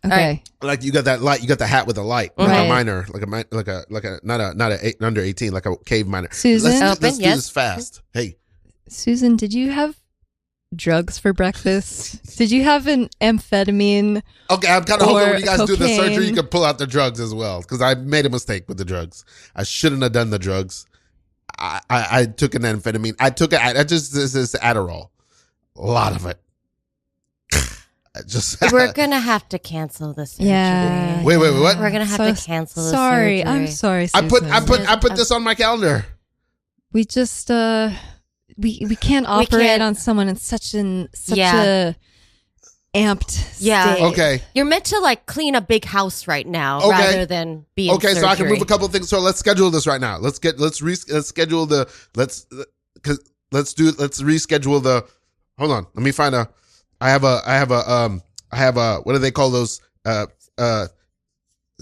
B: Okay.
C: Like you got that light, you got the hat with a light, like
B: Right.
C: a miner, like a not a under 18, like a cave miner.
B: Susan?
C: Let's do
D: Yes.
C: this fast. Hey,
B: Susan, did you have drugs for breakfast? Did you have an amphetamine?
C: okay, I'm kind of hoping
B: Or
C: when you guys do the surgery,
B: cocaine.
C: you can pull out the drugs as well, because I made a mistake with the drugs. I shouldn't have done the drugs. I took an amphetamine. This is Adderall, a lot of it. I just
D: We're gonna have to cancel the surgery.
B: Yeah.
C: Wait, what?
D: We're gonna have
B: So
D: to cancel the
B: Sorry,
D: surgery.
B: I'm sorry,
C: I
B: Susan.
C: put this on my calendar.
B: We just we can't operate
D: can't-
B: on someone in such
D: Yeah.
B: a amped
D: Yeah.
B: state.
C: Okay.
D: You're meant to like clean a big house right now
C: Okay.
D: rather than be in
C: Okay, so I can
D: surgery.
C: move a couple of things. So let's schedule this right now. Let's reschedule the. Hold on. Let me find a. I have a. What do they call those?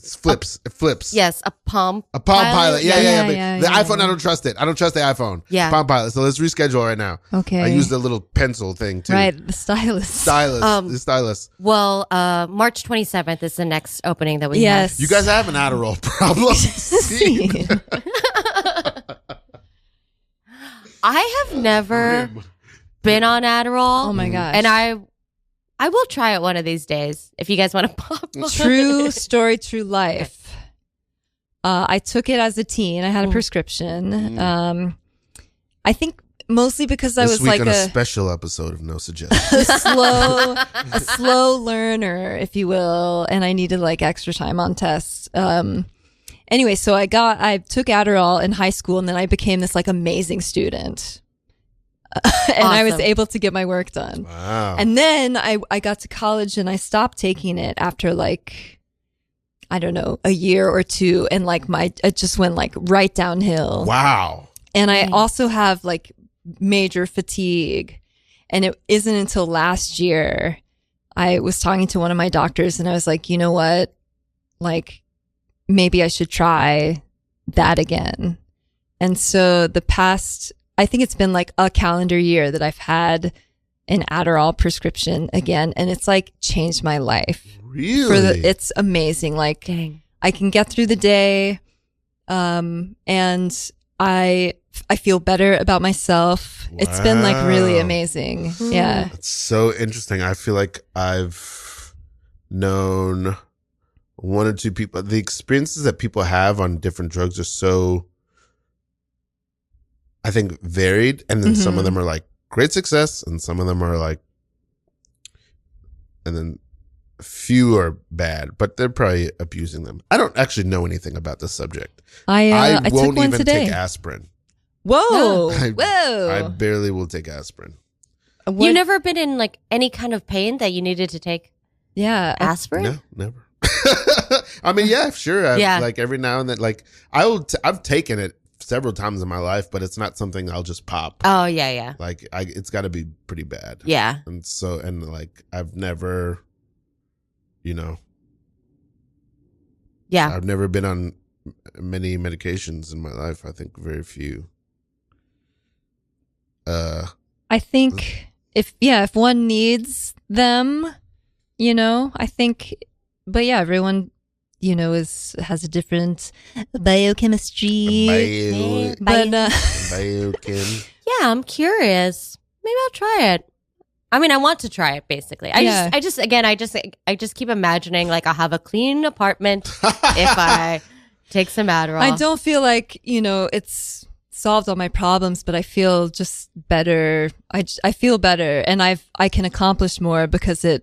C: Flips. Flips.
D: Yes, a Palm.
C: A Palm Pilot. Yeah.
B: Yeah,
C: The
B: yeah,
C: iPhone,
B: yeah.
C: I don't trust it. I don't trust the iPhone.
D: Yeah.
C: Palm Pilot. So let's reschedule right now.
B: Okay.
C: I use the little pencil thing too.
B: Right, the stylus.
C: The stylus.
D: Well, March 27th is the next opening that we
B: Yes.
C: You guys have an Adderall problem.
D: have. I have never been on Adderall.
B: Oh my gosh.
D: And I will try it one of these days if you guys want to pop one.
B: True story, true life. I took it as a teen. I had a
D: Mm.
B: prescription. I think mostly because I
C: This
B: was
C: week
B: like
C: on a
B: a
C: special episode of No Suggestions.
B: a slow learner, if you will, and I needed like extra time on tests. Anyway, so I took Adderall in high school, and then I became this like amazing student. And I was
D: Awesome.
B: able to get my work done.
C: Wow.
B: And then I got to college and I stopped taking it after like, I don't know, a year or two. And like it just went like right downhill.
C: Wow.
B: And I also have like major fatigue. And it isn't until last year I was talking to one of my doctors and I was like, you know what? Like maybe I should try that again. And so I think it's been like a calendar year that I've had an Adderall prescription again. And it's like changed my life.
C: Really?
B: It's amazing. Like
D: Dang.
B: I can get through the day. And I feel better about myself. It's been like really
C: Wow.
B: amazing. Yeah.
C: It's so interesting. I feel like I've known one or two people. The experiences that people have on different drugs are so, I think, varied. And then some of them are like great success, and some of them are like, and then a few are bad, but they're probably abusing them. I don't actually know anything about this subject.
B: I took
C: won't
B: one
C: even
B: today.
C: take aspirin.
B: Whoa.
C: I
B: Whoa.
C: barely will take aspirin.
B: What-
D: You never been in like any kind of pain that you needed to take
B: Yeah.
D: aspirin?
C: No, never. I mean, yeah, sure.
D: Yeah.
C: Like every now and then, like I've taken it several times in my life, but it's not something I'll just pop.
D: Oh, yeah.
C: Like it's got to be pretty bad.
D: Yeah.
C: And like I've never,
D: Yeah.
C: I've never been on many medications in my life. I think very few.
B: I think if one needs them, I think, but yeah, everyone, has a different biochemistry. But
C: Biochem.
D: Yeah, I'm curious. Maybe I'll try it. I mean, I want to try it basically. I just keep imagining like I'll have a clean apartment if I take some Adderall.
B: I don't feel like, it's solved all my problems, but I feel just better. I feel better and I can accomplish more because I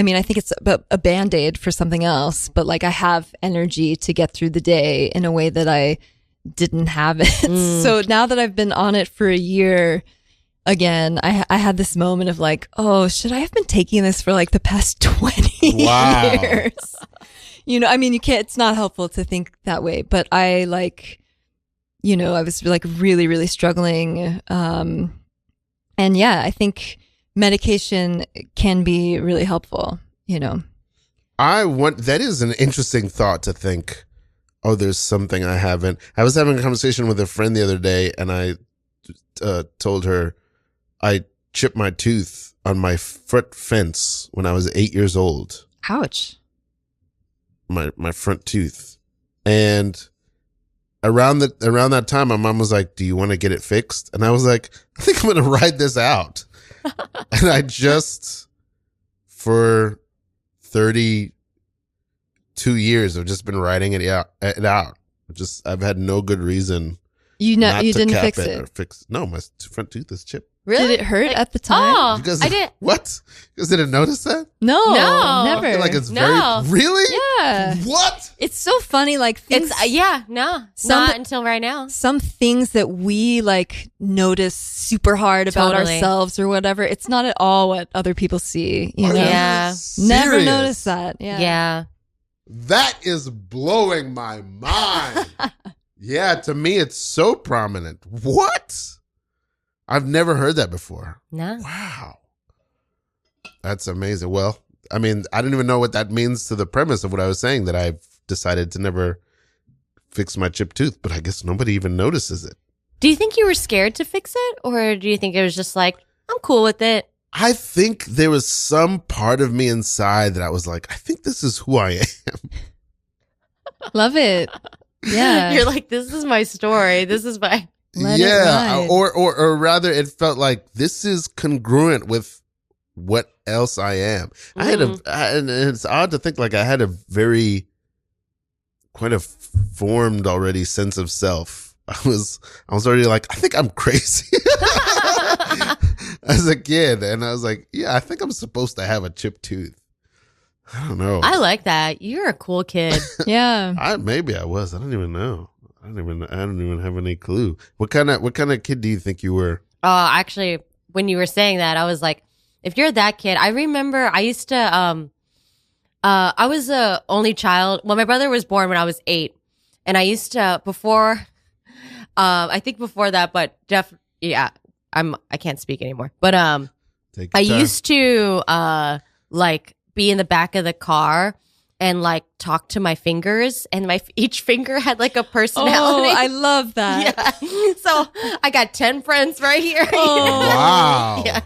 B: think it's a Band-Aid for something else, but like I have energy to get through the day in a way that I didn't have it. So now that I've been on it for a year, again, I had this moment of like, oh, should I have been taking this for like the past 20
C: Wow.
B: years? You can't, it's not helpful to think that way, but I like, I was like really, really struggling. And yeah, I think medication can be really helpful,
C: That is an interesting thought to think, oh, there's something I haven't. I was having a conversation with a friend the other day and I told her I chipped my tooth on my front fence when I was 8 years old.
B: Ouch.
C: my front tooth. And around that time, my mom was like, "Do you want to get it fixed?" And I was like, "I think I'm going to ride this out." And I just, for 32 years, I've just been riding it out. I've had no good reason.
B: You didn't fix it.
C: No, my front tooth is chipped.
B: Really? Did it hurt at the time?
D: Oh,
C: You guys,
D: I did.
C: What? You guys didn't notice that?
B: No,
D: No.
B: never.
C: I feel like it's
D: No.
C: very really.
B: Yeah.
C: What?
B: It's so funny. Like things,
D: Not until right now.
B: some things that we like notice super hard about
D: Totally.
B: ourselves or whatever. It's not at all what other people see. You
C: Are
B: know?
C: you
D: Yeah.
B: Never
C: serious?
B: noticed that. Yeah.
D: Yeah.
C: That is blowing my mind. Yeah, to me, it's so prominent. What? I've never heard that before.
D: No.
C: Wow. That's amazing. Well, I mean, I didn't even know what that means to the premise of what I was saying, that I've decided to never fix my chipped tooth, but I guess nobody even notices it.
D: Do you think you were scared to fix it, or do you think it was just like, I'm cool with it?
C: I think there was some part of me inside that I was like, I think this is who I am.
B: Love it. Yeah.
D: You're like, this is my story. This is my.
B: Let it
C: Yeah,
B: ride.
C: or rather, it felt like this is congruent with what else I am. And it's odd to think like I had a very quite a formed already sense of self. I was already like, I think I'm crazy as a kid, and I was like, yeah, I think I'm supposed to have a chipped tooth. I don't know.
D: I like that. You're a cool kid.
B: Yeah.
C: Maybe I was. I don't even know. I don't even have any clue. What kind of kid do you think you were?
D: Actually, when you were saying that, I was like, if you're that kid, I remember I used to, I was the only child. Well, my brother was born when I was 8. And I used to, I think before that, but I can't speak anymore. But,
C: Take
D: I
C: your time.
D: used to, like be in the back of the car and like talk to my fingers, and each finger had like a personality.
B: Oh, I love that.
D: Yeah. So I got 10 friends right here.
B: Oh.
C: Wow.
D: Yeah.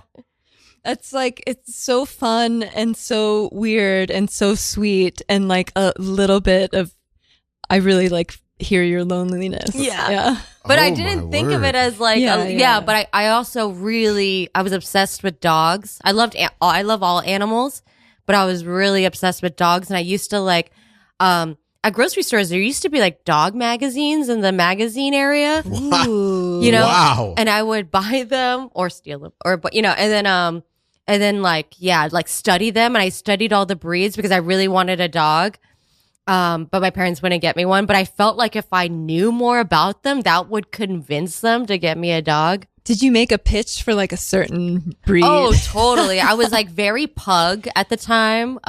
B: It's like, it's so fun and so weird and so sweet, and like a little bit of, I really like hear your loneliness.
D: Yeah.
B: Yeah.
D: But I
C: Oh,
D: didn't
C: my
D: think of
C: word.
D: it as like,
B: Yeah.
D: but I also really, I was obsessed with dogs. I love all animals, but I was really obsessed with dogs. And I used to like, at grocery stores, there used to be like dog magazines in the magazine area,
B: Ooh.
D: you know,
C: Wow.
D: and I would buy them or steal them and then like study them. And I studied all the breeds because I really wanted a dog. But my parents wouldn't get me one. But I felt like if I knew more about them, that would convince them to get me a dog.
B: Did you make a pitch for like a certain breed?
D: Oh, totally. I was like very pug at the time.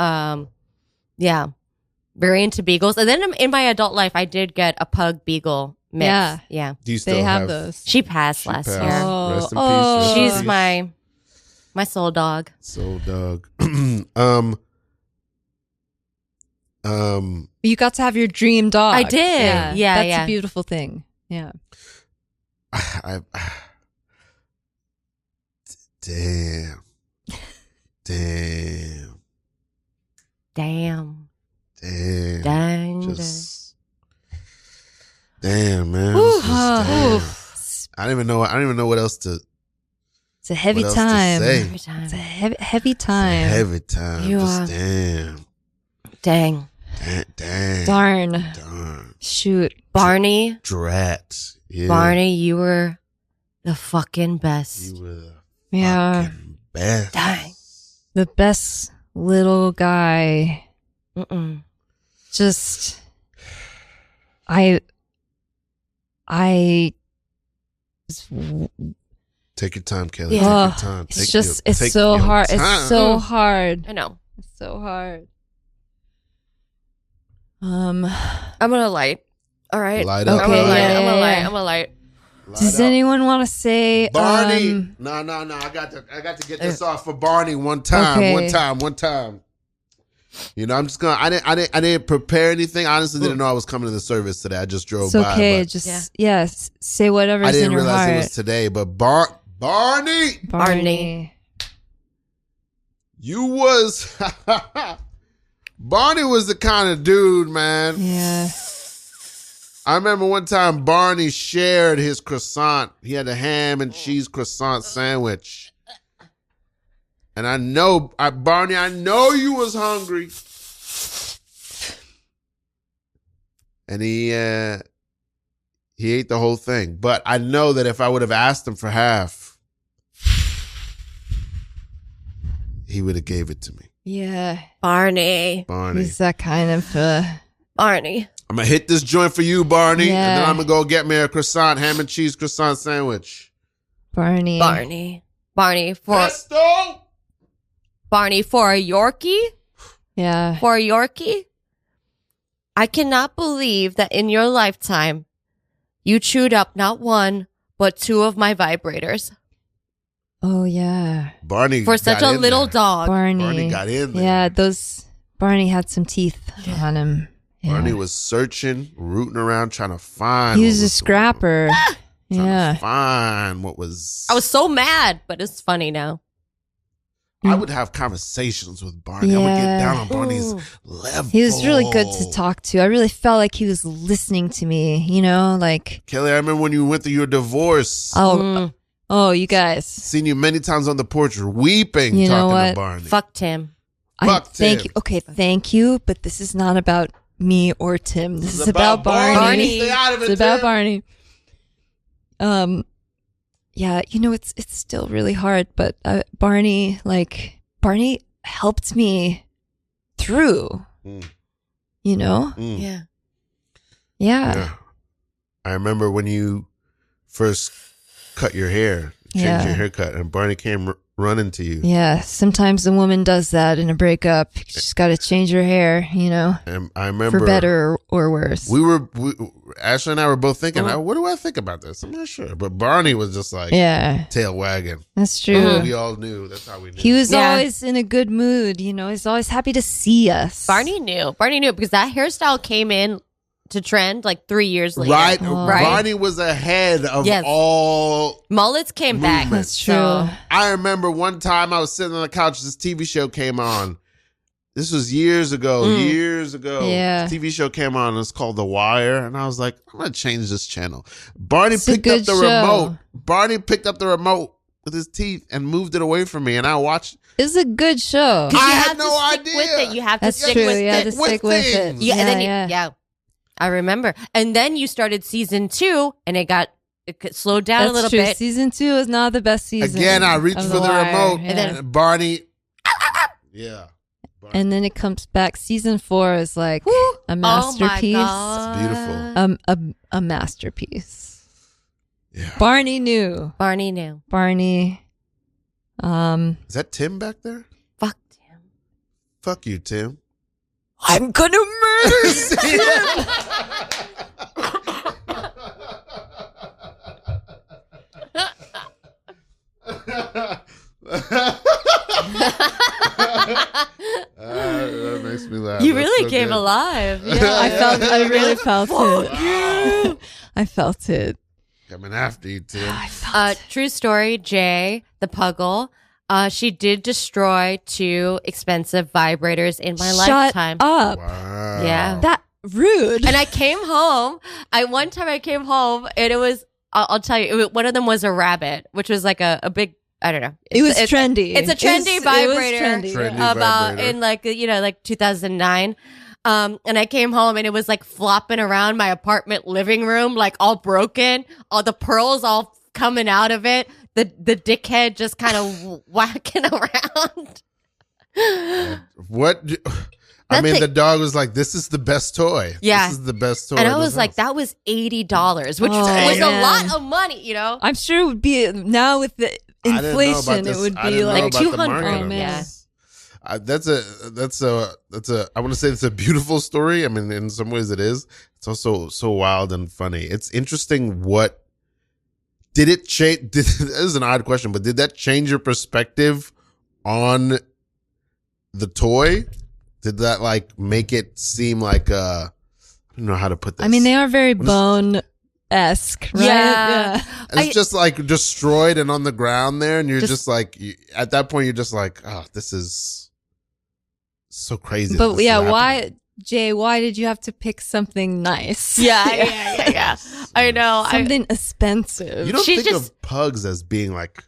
D: Yeah, very into beagles. And then in my adult life, I did get a pug beagle mix.
B: Yeah.
D: Yeah.
C: Do you still
B: They have those.
D: She passed last
C: passed.
D: year.
B: Oh.
C: Rest in
B: Oh.
C: peace. Rest in
D: She's
C: peace.
D: my soul dog.
C: Soul dog.
B: You got to have your dream dog.
D: I did. Yeah,
B: That's
D: yeah.
B: a beautiful thing. Yeah.
C: Damn.
D: Damn.
C: Damn.
D: Dang.
C: Just damn, man.
B: Ooh.
C: It's just damn.
B: Oof.
C: I don't even know what else to
B: It's a heavy
C: what else to
B: time.
C: say.
D: Every time.
B: It's a heavy time.
C: Heavy time.
D: You
C: Just
D: are-
C: damn.
D: Dang.
C: Damn.
B: Darn. Shoot.
D: Barney.
C: Drat. Yeah.
D: Barney, you were the fucking best.
C: You were the
B: Yeah.
C: fucking best.
D: Dang.
B: The best little guy.
D: Mm-mm.
B: Just, I
C: Take your time, Kelly.
D: Yeah.
C: Take your time.
B: it's so hard. It's so hard.
D: I know.
B: It's so hard.
D: I'm gonna light. All right.
C: Light up.
D: I'm gonna light.
B: yeah,
D: I'm gonna
B: yeah,
D: light.
B: yeah.
D: I'm gonna light.
B: Does anyone want to say,
C: Barney? No. I got to get this off for Barney one time.
B: Okay.
C: One time. You know, I'm just gonna. I didn't prepare anything. I honestly didn't know I was coming to the service today. I just drove
B: it's
C: by.
B: okay.
C: but
B: Just, yes, say whatever's
C: I didn't
B: in your
C: realize
B: heart.
C: it was today. But Barney,
D: Barney.
C: you was Barney was the kind of dude, man.
B: Yeah.
C: I remember one time Barney shared his croissant. He had a ham and cheese croissant sandwich. And I know, Barney, I know you was hungry. And he ate the whole thing. But I know that if I would have asked him for half, he would have gave it to me.
B: Yeah.
D: Barney.
B: He's that kind of
D: Barney.
C: I'm going to hit this joint for you, Barney.
B: Yeah.
C: And then I'm going to go get me a croissant, ham and cheese croissant sandwich.
B: Barney.
C: Pesto!
D: Barney for a Yorkie?
B: Yeah.
D: For a Yorkie? I cannot believe that in your lifetime, you chewed up not one, but 2 of my vibrators.
B: Oh, yeah.
C: Barney
D: For such a little dog.
B: Barney
C: got in there.
B: Yeah, Barney had some teeth on him. Yeah.
C: Barney was searching, rooting around, trying to find.
B: He was a scrapper.
C: Trying to find what was.
D: I was so mad, but it's funny now.
C: I would have conversations with Barney. I would get down on Barney's level.
B: He was really good to talk to. I really felt like he was listening to me, like.
C: Kelly, I remember when you went through your divorce.
B: Oh, you guys.
C: Seen you many times on the porch weeping,
B: You know
C: talking
B: what?
C: to Barney.
D: Fuck Tim.
B: Thank you. Okay, thank you, but this is not about me or Tim. This is about Barney.
C: Stay out of it,
B: It's about
C: Tim.
B: Barney. Yeah, it's still really hard, but Barney helped me through.
D: Yeah.
B: Yeah.
C: I remember when you first cut your hair, changed your haircut, and Barney came running to you.
B: Yeah, sometimes a woman does that in a breakup. She's got to change her hair,
C: And I remember
B: for better or worse.
C: Ashley and I were both thinking, what do I think about this? I'm not sure. But Barney was just like, tail wagging.
B: That's true.
C: We all knew. That's how we knew.
B: He was always in a good mood, He's always happy to see us.
D: Barney knew because that hairstyle came in to trend like 3 years later.
C: Right. Barney was ahead of all
D: mullets came back.
B: That's true.
C: I remember one time I was sitting on the couch, this TV show came on. This was years ago.
B: Yeah.
C: This TV show came on. It's called The Wire. And I was like, I'm going to change this channel. Barney picked up the remote. Barney picked up the remote with his teeth and moved it away from me. And I watched.
B: It's a good show.
C: I had no idea.
D: With it. You have to
B: That's
D: stick
B: true.
D: with it.
B: You have to stick with it.
C: things.
D: Yeah, and then I remember. And then you started season 2 and it slowed down a little
B: true.
D: bit.
B: Season 2 is not the best season.
C: Again, I reached for the remote.
B: Yeah.
C: And then Barney. Yeah.
B: And then it comes back. Season 4 is like a masterpiece.
D: Oh my God.
C: It's beautiful.
B: A masterpiece.
C: Yeah.
B: Barney knew.
D: Barney.
C: Is that Tim back there?
D: Fuck Tim.
C: Fuck you, Tim.
B: I'm gonna murder you.
C: That makes me laugh.
D: You
C: That's
D: really
C: so
D: came
C: good.
D: alive. Yeah.
B: I really felt it.
C: Wow.
B: I felt it.
C: Coming after you, Tim.
D: True story, Jay, the puggle. She did destroy 2 expensive vibrators in my lifetime.
B: Shut up.
C: Wow.
D: Yeah.
B: That rude.
D: And I came home. One time I came home and it was, I'll tell you, one of them was a rabbit, which was like a big, I don't know.
B: It was trendy.
D: It's a trendy vibrator.
B: It was trendy.
C: Trendy
D: In
C: vibrator.
D: like 2009. And I came home and it was like flopping around my apartment living room, like all broken, all the pearls all coming out of it. The dickhead just kind of whacking around.
C: What? The dog was like, this is the best toy.
D: Yeah.
C: This is the best toy.
D: And I
C: in
D: was
C: this
D: like,
C: house.
D: that was $80, which
B: Oh,
D: was a
B: man.
D: lot of money,
B: I'm sure it would be now with the
C: I didn't know about
B: inflation.
C: this.
B: It would
C: I
B: be
C: didn't know
B: like
C: about the
D: 200.
C: market
B: Oh,
C: of
B: man.
C: this. That's a I want to say it's a beautiful story. I mean, in some ways it is. It's also so wild and funny. It's interesting. What did it change? This is an odd question, but did that change your perspective on the toy? Did that like make it seem like I don't know how to put this.
B: I mean, they are very bone-esque, right?
D: Yeah.
C: It's just like destroyed and on the ground there, and you're just like, at that point, you're just like, oh, this is so crazy.
B: But yeah, why, Jay? Why did you have to pick something nice?
D: Yeah. I know.
B: Something expensive.
C: You don't think of pugs as being like.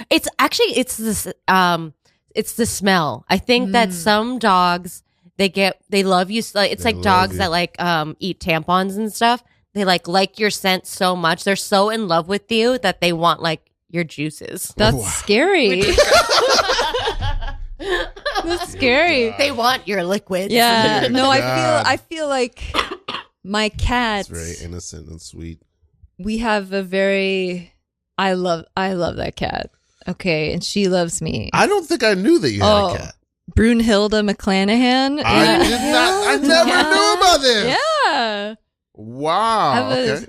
D: It's actually it's the smell. I think that some dogs they love you. It's like dogs that like eat tampons and stuff. They like your scent so much. They're so in love with you that they want like your juices.
B: That's scary. That's scary.
D: They want your liquids.
B: Yeah. No, I feel like my cat.
C: It's very innocent and sweet.
B: We have a very. I love that cat. Okay, and she loves me.
C: I don't think I knew that you had a cat.
B: Brunhilde McClanahan.
C: I did not. I never knew about this.
B: Yeah.
C: Wow. Okay.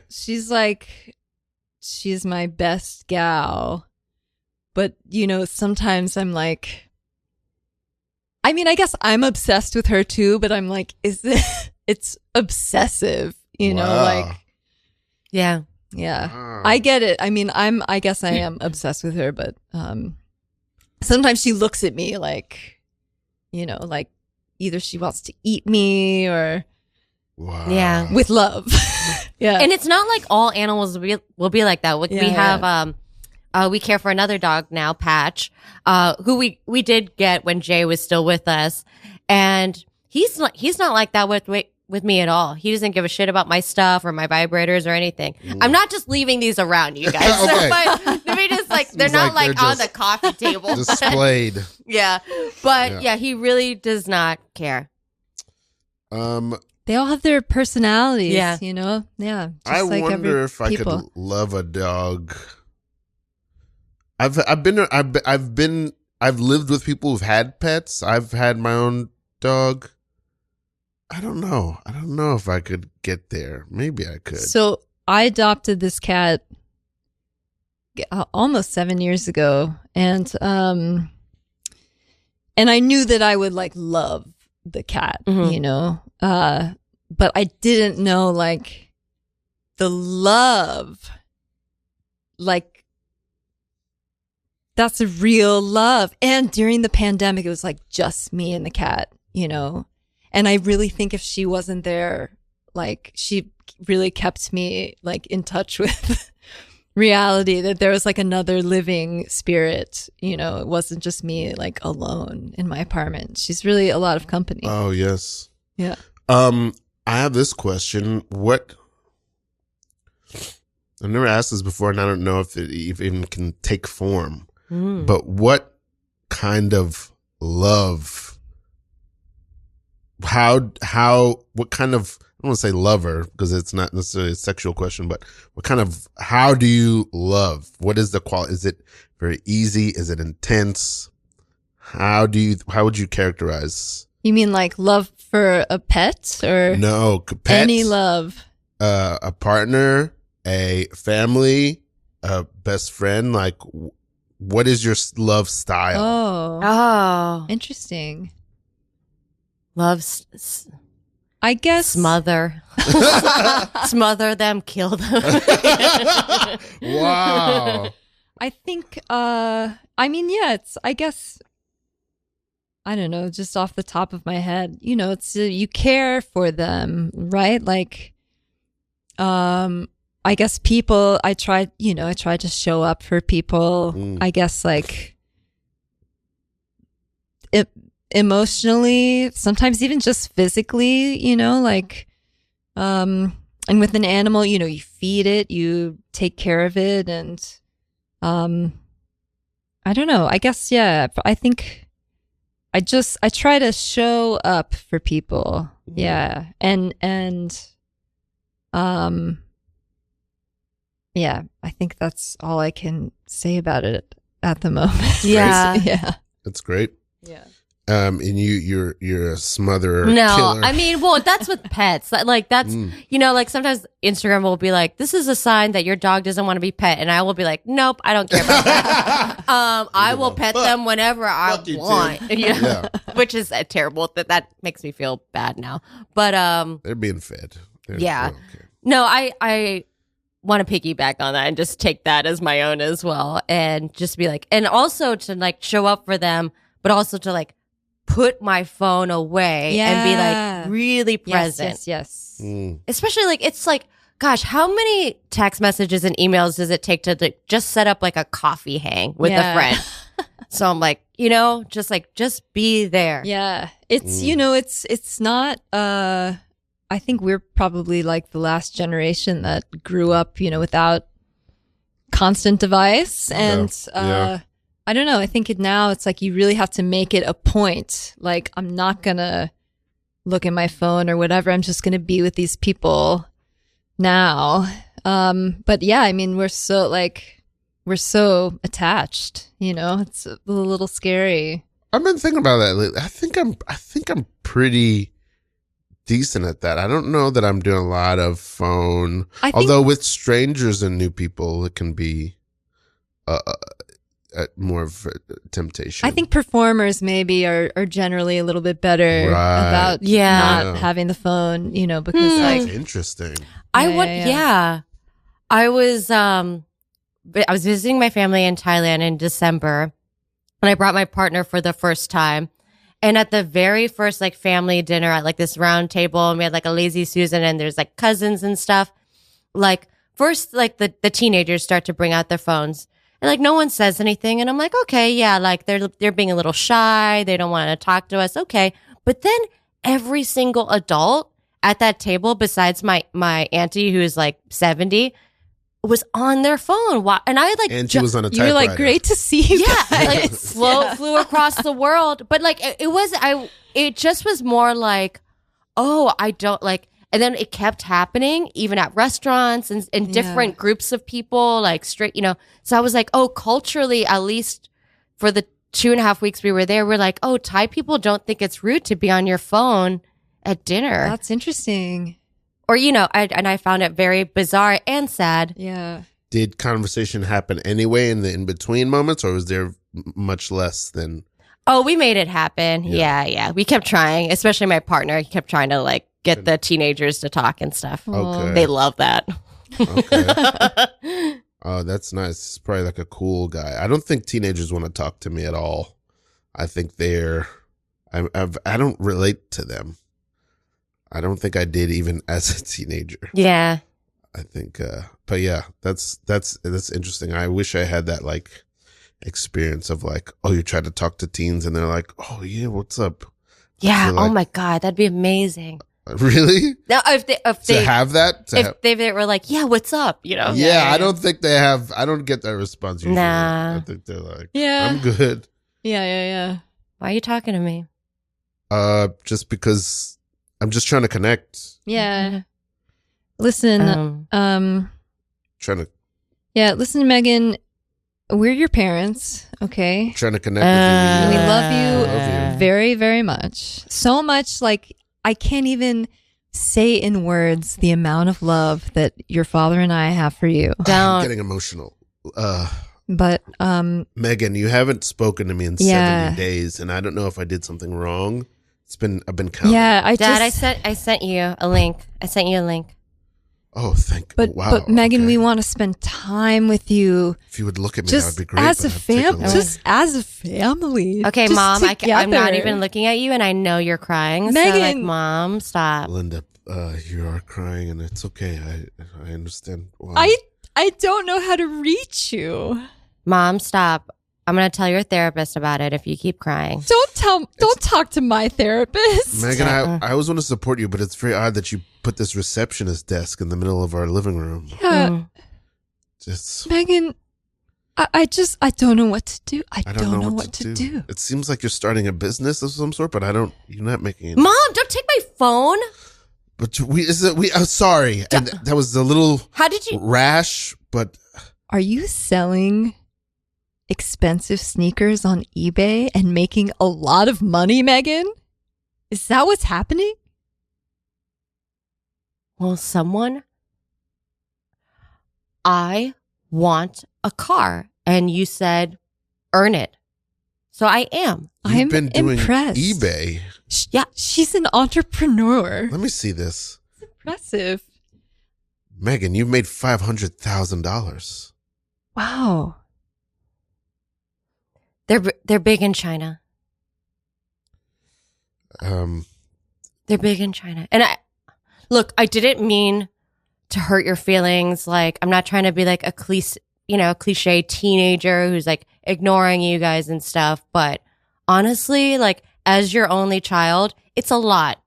B: She's my best gal. But, sometimes I'm like, I mean, I guess I'm obsessed with her too, but I'm like, it's obsessive, like.
D: Yeah.
B: Yeah.
C: Wow.
B: I get it. I mean, I guess I am obsessed with her, but sometimes she looks at me like, like either she wants to eat me or with love. Yeah.
D: And it's not like all animals will be like that. We have we care for another dog now, Patch, who we did get when Jay was still with us, and he's not like that with me at all. He doesn't give a shit about my stuff or my vibrators or anything. I'm not just leaving these around you guys.
C: Okay.
D: But I mean, just like they're not like on the coffee table
C: displayed.
D: Yeah, but yeah, he really does not care.
B: They all have their personalities.
D: Yeah.
B: Yeah. Just
C: I
B: like
C: wonder if I could love a dog. I've lived with people who've had pets. I've had my own dog. I don't know. I don't know if I could get there. Maybe I could.
B: So I adopted this cat almost 7 years ago, and I knew that I would like love the cat, but I didn't know like the love, like that's a real love. And during the pandemic, it was like just me and the cat, And I really think if she wasn't there, like she really kept me like in touch with reality, that there was like another living spirit, it wasn't just me like alone in my apartment. She's really a lot of company.
C: Oh, yes.
B: Yeah.
C: I have this question. I've never asked this before, and I don't know if it even can take form, but what kind of love, what kind of, I don't want to say lover because it's not necessarily a sexual question, but how do you love? What is the quality? Is it very easy? Is it intense? How would you characterize?
B: You mean like love for a pet or
C: no, pets,
B: any love?
C: A partner, a family, a best friend. Like, what is your love style?
D: Oh,
B: interesting.
D: Love,
B: I guess
D: smother them, kill them.
C: Wow.
B: I think. I mean, yeah. It's. I guess. I don't know. Just off the top of my head, it's you care for them, right? Like, I guess people. I try to show up for people. I guess like. Emotionally, sometimes even just physically, like, and with an animal, you feed it, you take care of it. And, I don't know, I guess, yeah, I think I try to show up for people. Yeah. And, yeah, I think that's all I can say about it at the moment.
D: Yeah.
B: Yeah.
C: That's great.
B: Yeah.
C: And you're a smother
D: no
C: killer.
D: I mean, well, that's with pets, like that's like sometimes Instagram will be like, this is a sign that your dog doesn't want to be pet, and I will be like, nope, I don't care about that. I will pet them whenever I want. Yeah. Which is terrible. That makes me feel bad now, but
C: they're being fed.
D: Yeah.
C: Okay.
D: No, I want to piggyback on that and just take that as my own as well, and just be like, and also to like show up for them, but also to like put my phone away and be like really present.
B: Yes.
D: Especially like, it's like, gosh, how many text messages and emails does it take to just set up like a coffee hang with a friend? So I'm like, just be there.
B: Yeah. It's, it's not, I think we're probably like the last generation that grew up, without constant device. And, I don't know. I think now it's like you really have to make it a point. Like, I'm not going to look at my phone or whatever. I'm just going to be with these people now. But yeah, I mean, we're so attached, it's a little scary.
C: I've been thinking about that lately. I think I'm pretty decent at that. I don't know that I'm doing a lot of phone, although with strangers and new people, it can be more of a temptation.
B: I think performers maybe are generally a little bit better about not having the phone, because
C: that's interesting.
D: I was visiting my family in Thailand in December, and I brought my partner for the first time. And at the very first like family dinner at like this round table, and we had like a lazy Susan, and there's like cousins and stuff. Like first, like the teenagers start to bring out their phones, and like no one says anything, and I'm like, okay, yeah, like they're being a little shy, they don't want to talk to us, okay. But then every single adult at that table, besides my auntie who's like 70, was on their phone. And I like,
C: and she was on a typewriter.
B: You're like, great to see you.
D: Yeah, like flew across the world. But like, it just was more like, oh, I don't like. And then it kept happening, even at restaurants and different groups of people, like straight, So I was like, oh, culturally, at least for the 2.5 weeks we were there, we're like, oh, Thai people don't think it's rude to be on your phone at dinner.
B: That's interesting.
D: Or, I found it very bizarre and sad.
B: Yeah.
C: Did conversation happen anyway in the in-between moments, or was there much less than?
D: Oh, we made it happen. Yeah. We kept trying, especially my partner. He kept trying to like get the teenagers to talk and stuff.
C: Okay.
D: They love that.
C: Okay. Oh, that's nice. He's probably like a cool guy. I don't think teenagers want to talk to me at all. I think I don't relate to them. I don't think I did even as a teenager.
D: Yeah.
C: I think, but yeah, that's interesting. I wish I had that like experience of like, oh, you try to talk to teens and they're like, oh yeah, what's up?
D: Yeah.
C: Like,
D: oh my God. That'd be amazing.
C: Really?
D: Now, if they
C: have that,
D: they were like, yeah, what's up?
C: Yeah, I don't think they have. I don't get that response usually.
D: Nah.
C: I think they're like,
B: yeah,
C: I'm good.
B: Yeah.
D: Why are you talking to me?
C: Just because I'm just trying to connect.
B: Yeah. Listen,
C: Trying to.
B: Yeah, listen, Megan. We're your parents, okay?
C: Trying to connect with you.
B: We love
C: you
B: very, very much. So much, like I can't even say in words the amount of love that your father and I have for you.
C: I'm getting emotional.
B: But
C: Megan, you haven't spoken to me in 70 days, and I don't know if I did something wrong. I've been counting.
B: Yeah,
D: I sent you a link.
C: Oh, wow.
B: But Megan,
C: okay.
B: we want to spend time with you.
C: If you would look at me, that would be great.
B: As a family, just as a family.
D: Okay,
B: just
D: Mom, I'm not
B: together.
D: even looking at you, and I know you're crying.
B: Megan,
D: so like, Mom, stop.
C: Linda, you are crying, and it's okay. I understand why.
B: I don't know how to reach you.
D: Mom, stop. I'm going to tell your therapist about it if you keep crying.
B: Don't talk to my therapist.
C: Megan, I always want to support you, but it's very odd that you put this receptionist desk in the middle of our living room.
B: Yeah. Megan, I don't know what to do. I don't know what to do.
C: It seems like you're starting a business of some sort, but you're not making it.
D: Mom, don't take my phone.
C: But sorry. And that was a little rash, but.
B: Are you selling expensive sneakers on eBay and making a lot of money, Megan? Is that what's happening?
D: Well, I want a car, and you said earn it. So I am.
C: You've been doing
B: impressed.
C: eBay.
B: Yeah, she's an entrepreneur.
C: Let me see this.
B: It's impressive.
C: Megan, you've made $500,000.
B: Wow.
D: They're big in China. They're big in China. And I didn't mean to hurt your feelings. Like, I'm not trying to be like a cliche teenager who's like ignoring you guys and stuff. But honestly, like, as your only child, it's a lot.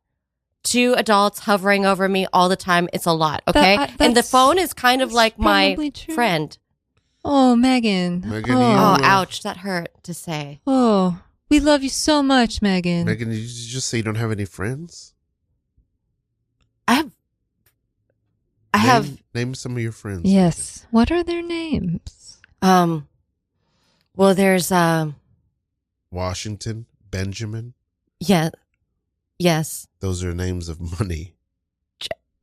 D: 2 adults hovering over me all the time. It's a lot. Okay. And the phone is kind of like my friend.
B: Oh, Megan.
D: Oh, ouch. That hurt to say.
B: Oh, we love you so much, Megan.
C: Megan, did you just say you don't have any friends? Name some of your friends.
B: Yes. Megan. What are their names?
D: Well, there's
C: Washington, Benjamin.
D: Yeah. Yes.
C: Those are names of money.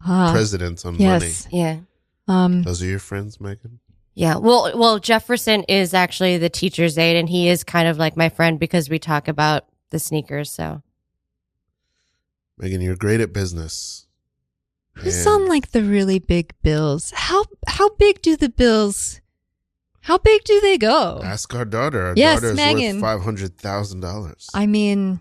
C: Presidents on money.
D: Yeah.
C: Those are your friends, Megan?
D: Yeah. Well, Jefferson is actually the teacher's aide, and he is kind of like my friend because we talk about the sneakers. So,
C: Megan, you're great at business.
B: Who's on like the really big bills? How big do the bills? How big do they go?
C: Ask our daughter. Our
B: yes,
C: daughter is
B: Megan.
C: worth $500,000.
B: I mean,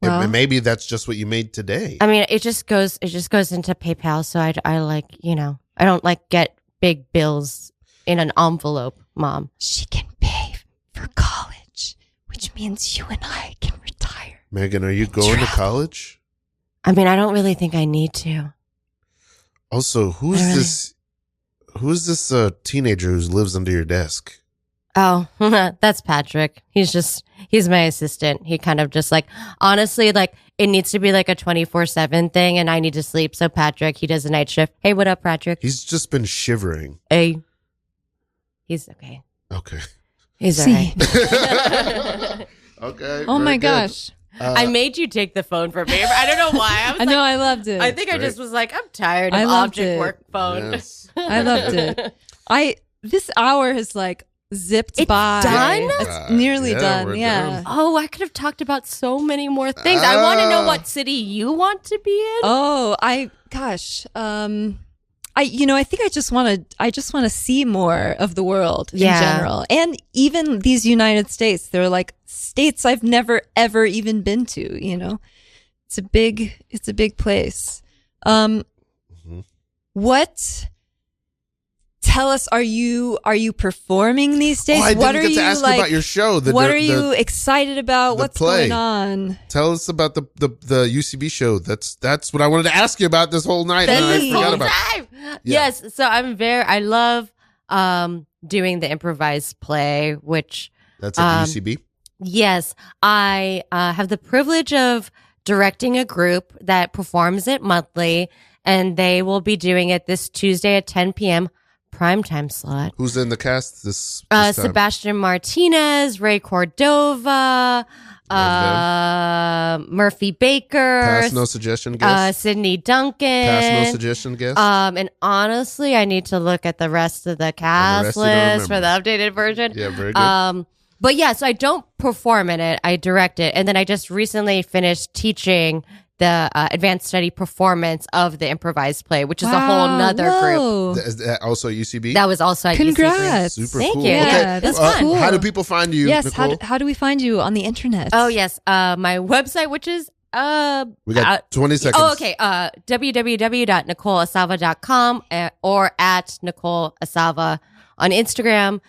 B: well,
C: maybe that's just what you made today.
D: I mean, it just goes into PayPal. So I like, I don't like get big bills in an envelope, Mom.
B: She can pay for college, which means you and I can retire.
C: Megan, are you going to college?
D: I mean, I don't really think I need to.
C: Also, who's this teenager who lives under your desk?
D: Oh, that's Patrick. He's my assistant. He kind of just like, honestly, like it needs to be like a 24/7 thing and I need to sleep. So Patrick, he does a night shift. Hey, what up, Patrick?
C: He's just been shivering.
D: Hey. He's okay.
C: Okay.
D: He's all right.
C: Okay.
B: Oh my gosh.
D: I made you take the phone from me. I don't know why.
B: I know, I loved it.
D: I think I just was like, I'm tired of object work phone.
C: Yes.
B: I loved it. This hour has like zipped
D: It's
B: by.
D: done?
B: It's nearly done.
C: we're
B: Yeah.
C: done.
D: Oh, I could have talked about so many more things. I want to know what city you want to be in.
B: Oh, I think I just want to see more of the world in general. And even these United States, they're like states I've never ever even been to, It's a big place. What tell us, are you performing these days?
C: I didn't get to ask you about your show.
B: What are you excited about? What's
C: play.
B: going on?
C: Tell us about the UCB show. That's what I wanted to ask you about this whole night. And I forgot about it. Yeah.
D: Yes, so I love doing the improvised play, which
C: That's at UCB?
D: Yes, I have the privilege of directing a group that performs it monthly, and they will be doing it this Tuesday at 10 p.m. primetime slot.
C: Who's in the cast this time?
D: Sebastian Martinez, Ray Cordova, Murphy Baker,
C: Pass no suggestion guest.
D: Sydney Duncan.
C: Pass no suggestion guest.
D: And honestly, I need to look at the rest of the cast list for the updated version.
C: Yeah, very good.
D: But yeah, so I don't perform in it. I direct it. And then I just recently finished teaching the advanced study performance of the improvised play, which is a whole nother group.
C: Is that also at UCB?
D: That was also at
B: Congrats.
D: UCB.
C: Super
D: Thank
C: cool.
D: you.
C: Okay.
B: Yeah, that's cool.
C: How do people find you,
B: Yes,
C: Nicole?
B: how do we find you on the internet?
D: Oh, yes. My website, which is...
C: we got 20 seconds.
D: Oh, okay. www.nicoleasava.com or at Nicole Asava on Instagram.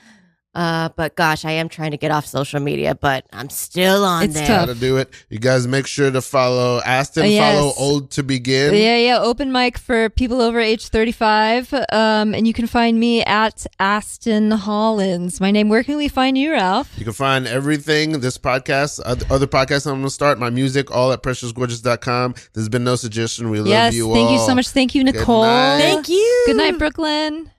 D: But gosh, I am trying to get off social media, but I'm still on
B: It's
D: there.
B: tough.
C: Gotta do it. You guys make sure to follow Aston.
B: Yes.
C: Follow Old to Begin.
B: Yeah. Open mic for people over age 35. And you can find me at Aston Hollins. My name. Where can we find you, Ralph?
C: You can find everything, this podcast, other podcasts I'm going to start, my music, all at preciousgorgeous.com. There's been no suggestion. We love you all.
B: Thank you so much. Thank you, Nicole.
C: night.
D: Thank you.
B: Good night, Brooklyn.